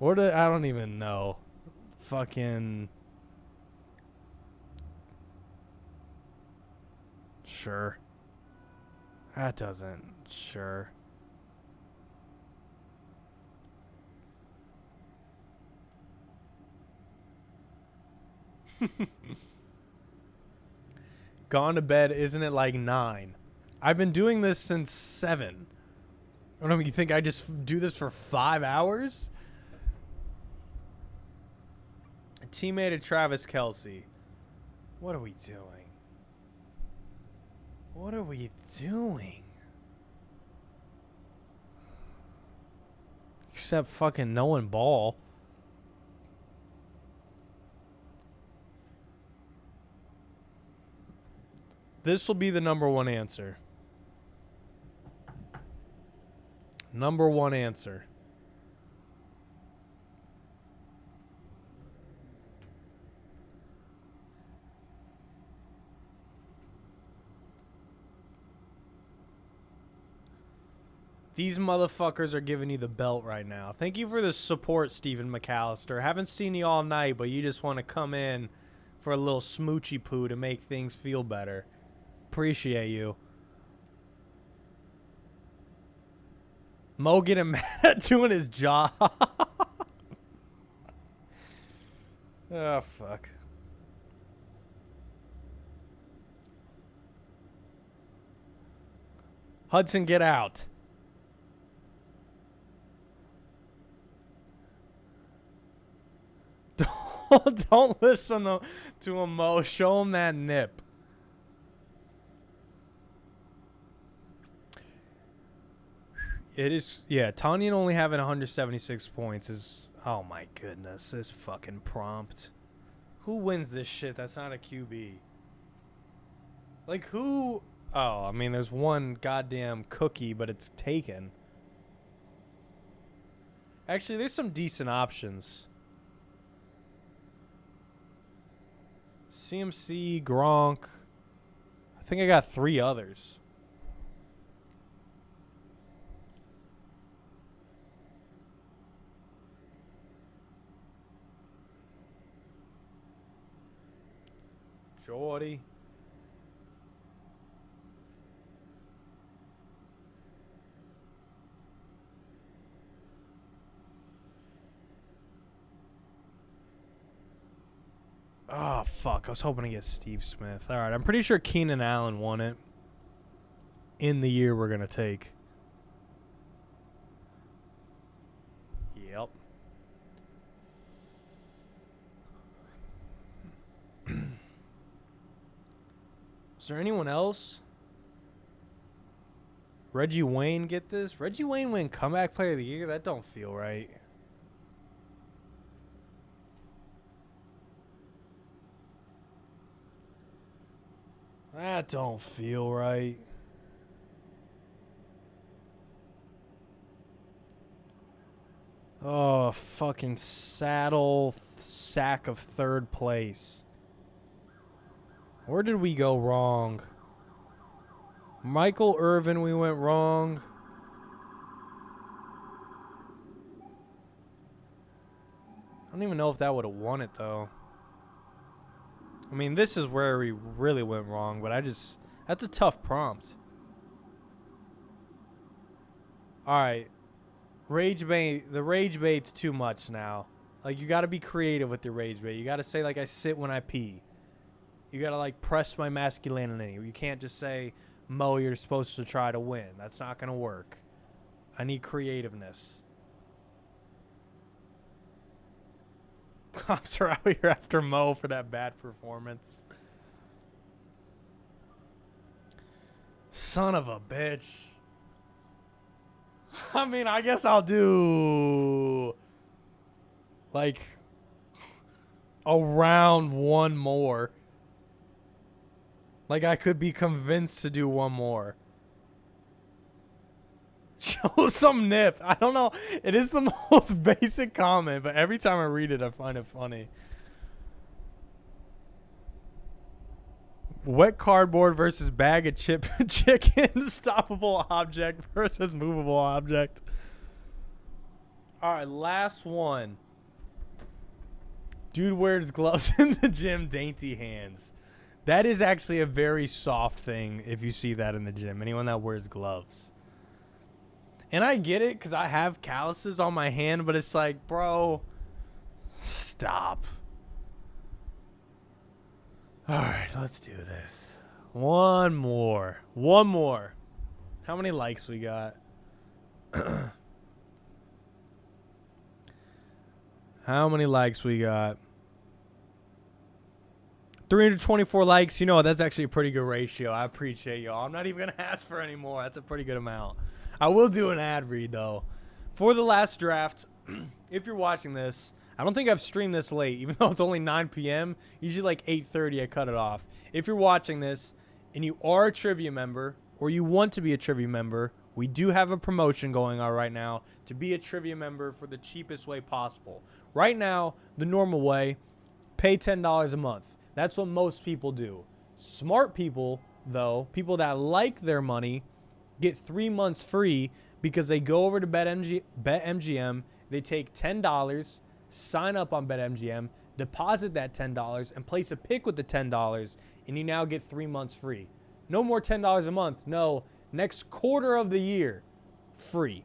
I don't even know. Fucking... Sure. That doesn't... Sure. Gone to bed, isn't it like 9? I've been doing this since 7. I don't know, you think I just do this for 5 hours? A teammate of Travis Kelce. What are we doing? What are we doing? Except fucking knowing ball. This will be the number one answer. Number one answer. These motherfuckers are giving you the belt right now. Thank you for the support, Stephen McAllister. Haven't seen you all night, but you just want to come in for a little smoochy poo to make things feel better. Appreciate you. Mo getting mad at doing his job. Oh, fuck. Hudson, get out. Don't listen to him, Mo. Show him that nip. It is, yeah, Tanyan only having 176 points is, oh my goodness, this fucking prompt. Who wins this shit that's not a QB? Like, who, Oh, I mean, there's one goddamn cookie, but it's taken. Actually, there's some decent options. CMC, Gronk. I think I got 3 others. Jordy. Oh, fuck. I was hoping to get Steve Smith. All right. I'm pretty sure Keenan Allen won it in the year we're going to take. Yep. Is there anyone else? Reggie Wayne get this? Reggie Wayne win comeback player of the year? That don't feel right. That don't feel right. Oh, fucking saddle sack of 3rd place. Where did we go wrong? Michael Irvin, we went wrong. I don't even know if that would have won it, though. I mean, this is where we really went wrong, but that's a tough prompt. All right. Rage bait. The rage bait's too much now. Like, you got to be creative with your rage bait. You got to say, like, I sit when I pee. You got to, like, press my masculinity. You can't just say, Mo, you're supposed to try to win. That's not going to work. I need creativeness. Cops are out here after Mo for that bad performance. Son of a bitch. I mean, I guess I'll do like around one more. Like, I could be convinced to do one more. Show some nip. I don't know. It is the most basic comment, but every time I read it, I find it funny. Wet cardboard versus bag of chicken. Stoppable object versus movable object. All right, last one. Dude wears gloves in the gym, dainty hands. That is actually a very soft thing if you see that in the gym. Anyone that wears gloves. And I get it because I have calluses on my hand, but it's like, bro, stop. All right, let's do this. One more. One more. How many likes we got? How many likes we got? 324 likes. You know, that's actually a pretty good ratio. I appreciate y'all. I'm not even going to ask for any more. That's a pretty good amount. I will do an ad read, though. For the last draft, if you're watching this, I don't think I've streamed this late, even though it's only 9 p.m. Usually like 8:30 I cut it off. If you're watching this and you are a trivia member or you want to be a trivia member, we do have a promotion going on right now to be a trivia member for the cheapest way possible. Right now, the normal way, pay $10 a month. That's what most people do. Smart people, though, people that like their money, get 3 months free because they go over to BetMGM, they take $10, sign up on BetMGM, deposit that $10, and place a pick with the $10, and you now get 3 months free. No more $10 a month. No, next quarter of the year, free.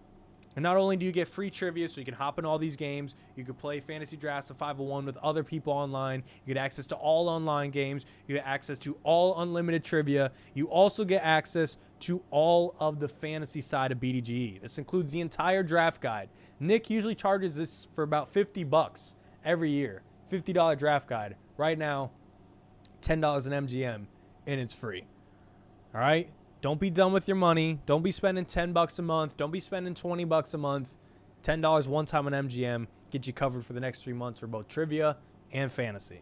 And not only do you get free trivia, so you can hop in all these games, you can play fantasy drafts of 501 with other people online, you get access to all online games, you get access to all unlimited trivia, you also get access to all of the fantasy side of BDGE. This includes the entire draft guide. Nick usually charges this for about $50 every year. $50 draft guide. Right now, $10 in MGM, and it's free. All right? Don't be done with your money. Don't be spending $10 a month. Don't be spending $20 a month. $10 one time on MGM. Get you covered for the next 3 months for both trivia and fantasy.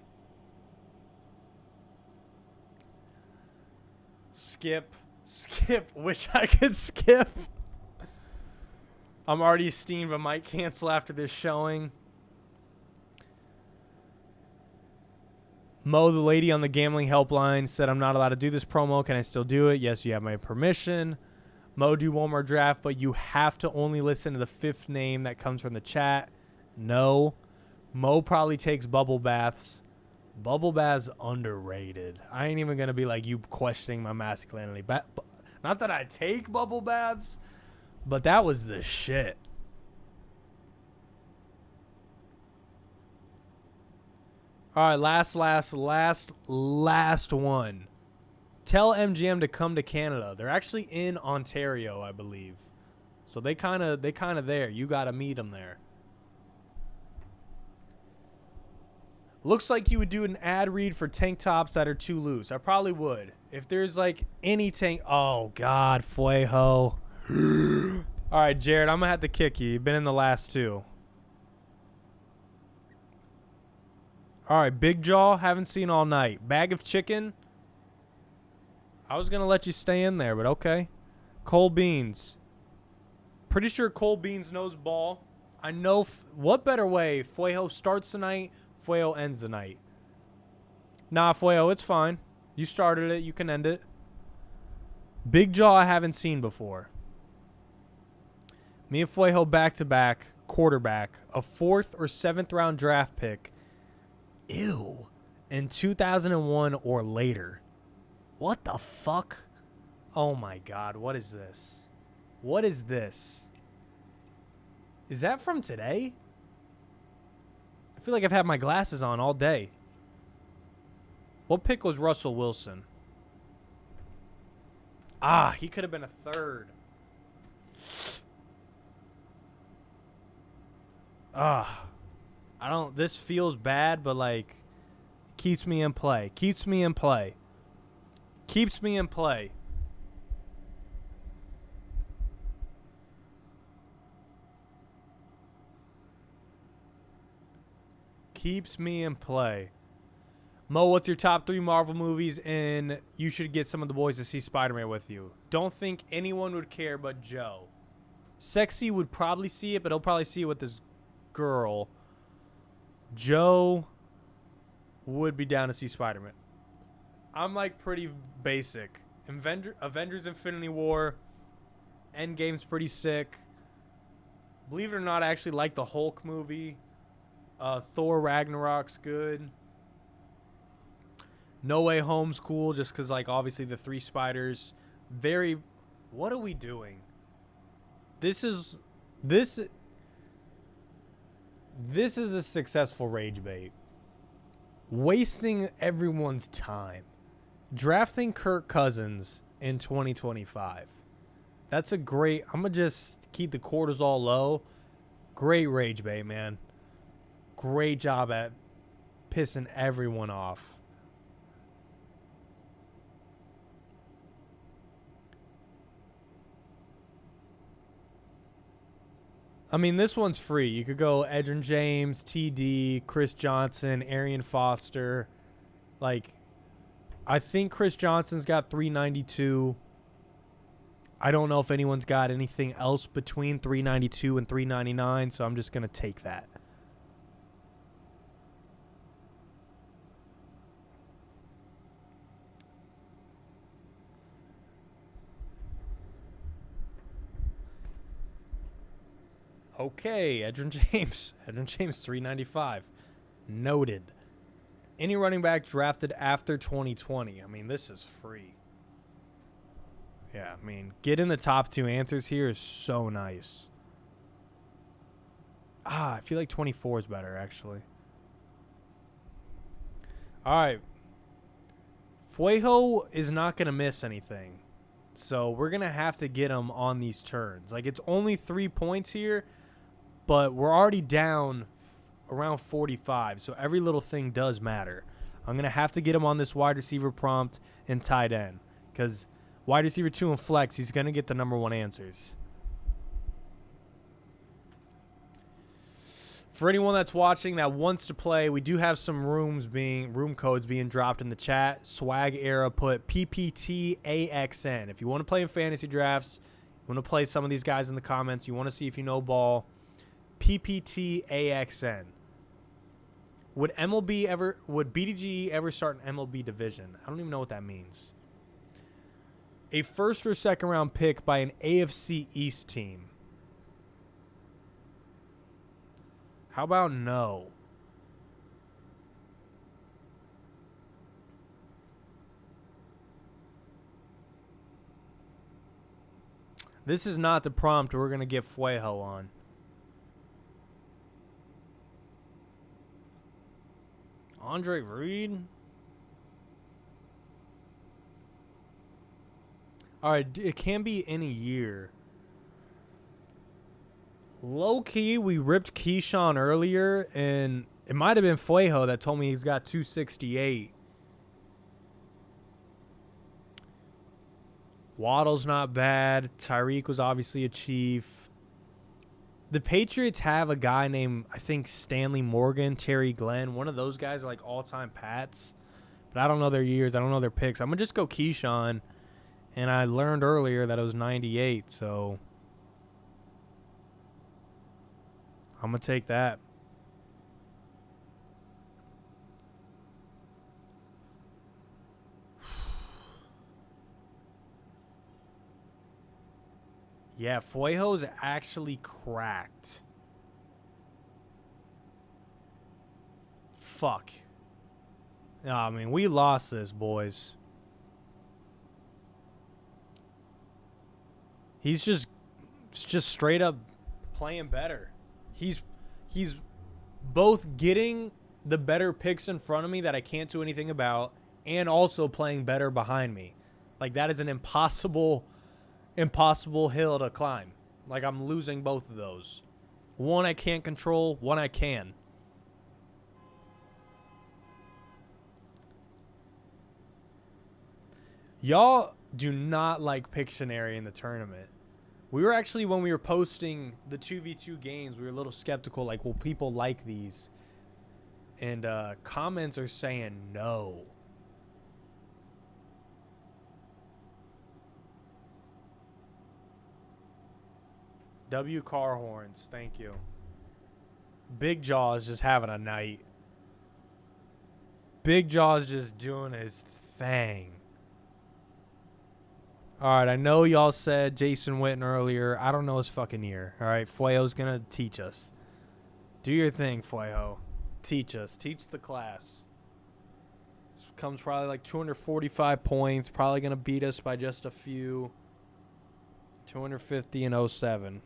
Skip Skip. Wish I could skip. I'm already steamed, but might cancel after this showing. Mo, the lady on the gambling helpline, said I'm not allowed to do this promo. Can I still do it? Yes, you have my permission. Mo, do one more draft, but you have to only listen to the 5th name that comes from the chat. No. Mo probably takes bubble baths. Bubble baths underrated. I ain't even going to be like you questioning my masculinity. Not that I take bubble baths, but that was the shit. All right, last one. Tell MGM to come to Canada. They're actually in Ontario, I believe. So they kind of there. You got to meet them there. Looks like you would do an ad read for tank tops that are too loose. I probably would. If there's like any tank. Oh, God, Fuejo. All right, Jared, I'm going to have to kick you. You've been in the last 2. All right, Big Jaw, haven't seen all night. Bag of chicken. I was going to let you stay in there, but okay. Cole Beans. Pretty sure Cole Beans knows ball. I know what better way. Fuejo starts the night, Fuejo ends the night. Nah, Fuejo, it's fine. You started it. You can end it. Big Jaw I haven't seen before. Me and Fuejo back-to-back, quarterback, a 4th or 7th round draft pick. Ew. In 2001 or later. What the fuck? Oh my God, what is this? What is this? Is that from today? I feel like I've had my glasses on all day. What pick was Russell Wilson? Ah, he could have been a 3rd. This feels bad, but like, keeps me in play. Keeps me in play. Keeps me in play. Keeps me in play. Mo, what's your top 3 Marvel movies? And you should get some of the boys to see Spider-Man with you. Don't think anyone would care but Joe. Sexy would probably see it, but he'll probably see it with this girl. Joe would be down to see Spider-Man. I'm like pretty basic. Avengers Infinity War. Endgame's pretty sick. Believe it or not, I actually like the Hulk movie. Thor Ragnarok's good. No Way Home's cool just because, like, obviously the 3 spiders. What are we doing? This is a successful rage bait. Wasting everyone's time. Drafting Kirk Cousins in 2025. That's a great... I'm going to just keep the cortisol low. Great rage bait, man. Great job at pissing everyone off. I mean, this one's free. You could go Edgerrin James, TD, Chris Johnson, Arian Foster. Like, I think Chris Johnson's got 392. I don't know if anyone's got anything else between 392 and 399, so I'm just going to take that. Okay, Edgerrin James. Edgerrin James, 395. Noted. Any running back drafted after 2020. I mean, this is free. Yeah, I mean, getting the top 2 answers here is so nice. I feel like 24 is better, actually. All right. Fuejo is not going to miss anything. So we're going to have to get him on these turns. Like, it's only 3 points here, but we're already down around 45. So every little thing does matter. I'm going to have to get him on this wide receiver prompt and tight end. Because wide receiver 2 and flex, he's going to get the number 1 answers. For anyone that's watching that wants to play, we do have some room codes being dropped in the chat. Swag Era put PPTAXN. If you want to play in fantasy drafts, you want to play some of these guys in the comments, you want to see if you know ball, PPTAXN. Would BDGE ever start an MLB division? I don't even know what that means. A first or second round pick by an AFC East team. How about no? This is not the prompt we're going to get Fuejo on. Andre Reed? All right, it can be any year. Low key, we ripped Keyshawn earlier, and it might have been Fuejo that told me he's got 268. Waddle's not bad. Tyreek was obviously a Chief. The Patriots have a guy named, I think, Stanley Morgan, Terry Glenn. One of those guys are like all-time Pats. But I don't know their years. I don't know their picks. I'm going to just go Keyshawn. And I learned earlier that it was 98, so I'm going to take that. Yeah, Fuejo's actually cracked. Fuck. I mean, we lost this, boys. He's just straight up playing better. He's both getting the better picks in front of me that I can't do anything about, and also playing better behind me. Like, that is an impossible hill to climb. Like, I'm losing both of those. One I can't control, one I can. Y'all do not like Pictionary in the tournament. We were actually, when we were posting the 2v2 games, we were a little skeptical, like, will people like these? And comments are saying no. W car horns, thank you. Big Jaw is just having a night. Big Jaw is just doing his thing. All right, I know y'all said Jason Witten earlier. I don't know his fucking year. All right, Fuejo's going to teach us. Do your thing, Fuejo. Teach us. Teach the class. This comes probably like 245 points. Probably going to beat us by just a few. 250 and 07.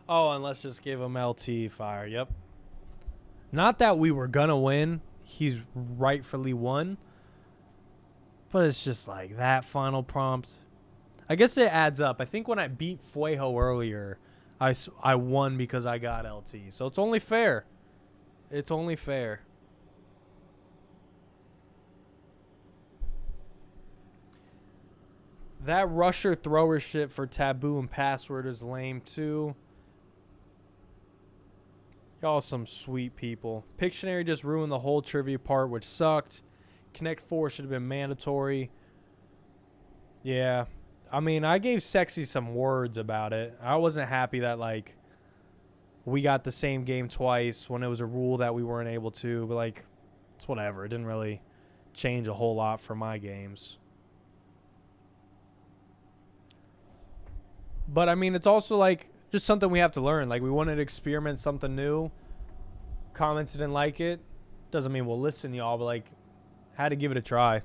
Oh, and let's just give him LT fire. Yep. Not that we were going to win. He's rightfully won. But it's just like that final prompt. I guess it adds up. I think when I beat Fuejo earlier, I won because I got LT. So it's only fair. It's only fair. That rusher thrower shit for taboo and password is lame too. Y'all some sweet people. Pictionary just ruined the whole trivia part, which sucked. Connect 4 should have been mandatory. Yeah. I mean, I gave Sexy some words about it. I wasn't happy that, like, we got the same game twice when it was a rule that we weren't able to. But, like, it's whatever. It didn't really change a whole lot for my games. But, I mean, it's also, like, just something we have to learn. Like, we wanted to experiment something new. Comments didn't like it. Doesn't mean we'll listen, y'all, but, like, had to give it a try.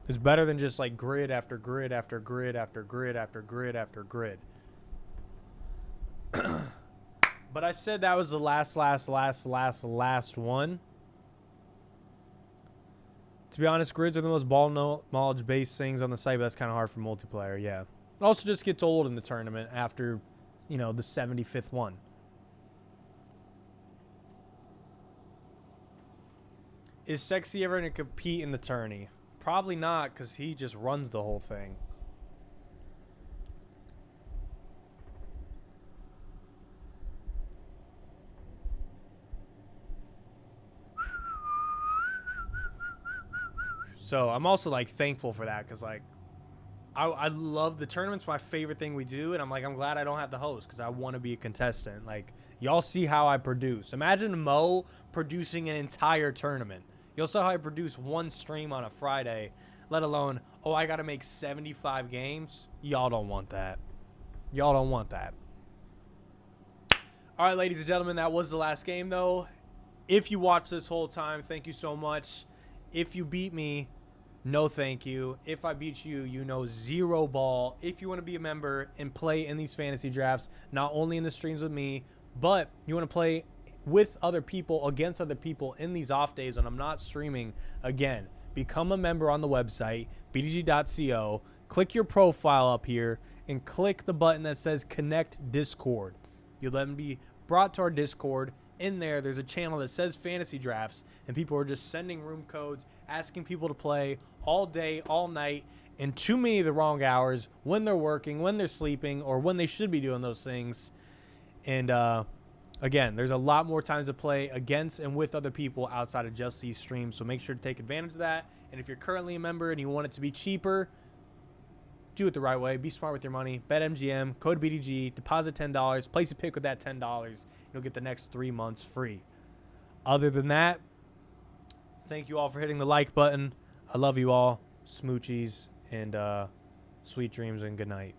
It's better than just like grid after grid after grid after grid after grid after grid. But I said that was the last one. To be honest, grids are the most ball knowledge-based things on the site, but that's kind of hard for multiplayer, yeah. It also just gets old in the tournament after, you know, the 75th one. Is Sexy ever going to compete in the tourney? Probably not, because he just runs the whole thing. So I'm also like thankful for that because like I love the tournaments. My favorite thing we do, and I'm glad I don't have to host because I want to be a contestant. Like y'all see how I produce. Imagine Mo producing an entire tournament. You'll see how I produce one stream on a Friday, let alone, oh, I got to make 75 games. Y'all don't want that. Y'all don't want that. All right, ladies and gentlemen, that was the last game, though. If you watched this whole time, thank you so much. If you beat me, no thank you. If I beat you, you know zero ball. If you want to be a member and play in these fantasy drafts, not only in the streams with me, but you want to play with other people, against other people in these off days when I'm not streaming, again, become a member on the website, bdg.co. Click your profile up here and click the button that says Connect Discord. You'll then be brought to our Discord. In there, there's a channel that says Fantasy Drafts, and people are just sending room codes, asking people to play all day, all night, in too many of the wrong hours, when they're working, when they're sleeping, or when they should be doing those things. And again, there's a lot more times to play against and with other people outside of just these streams, so make sure to take advantage of that. And if you're currently a member and you want it to be cheaper, do it the right way. Be smart with your money. BetMGM, code BDG, deposit $10, place a pick with that $10. You'll get the next 3 months free. Other than that, thank you all for hitting the like button. I love you all. Smoochies and sweet dreams and good night.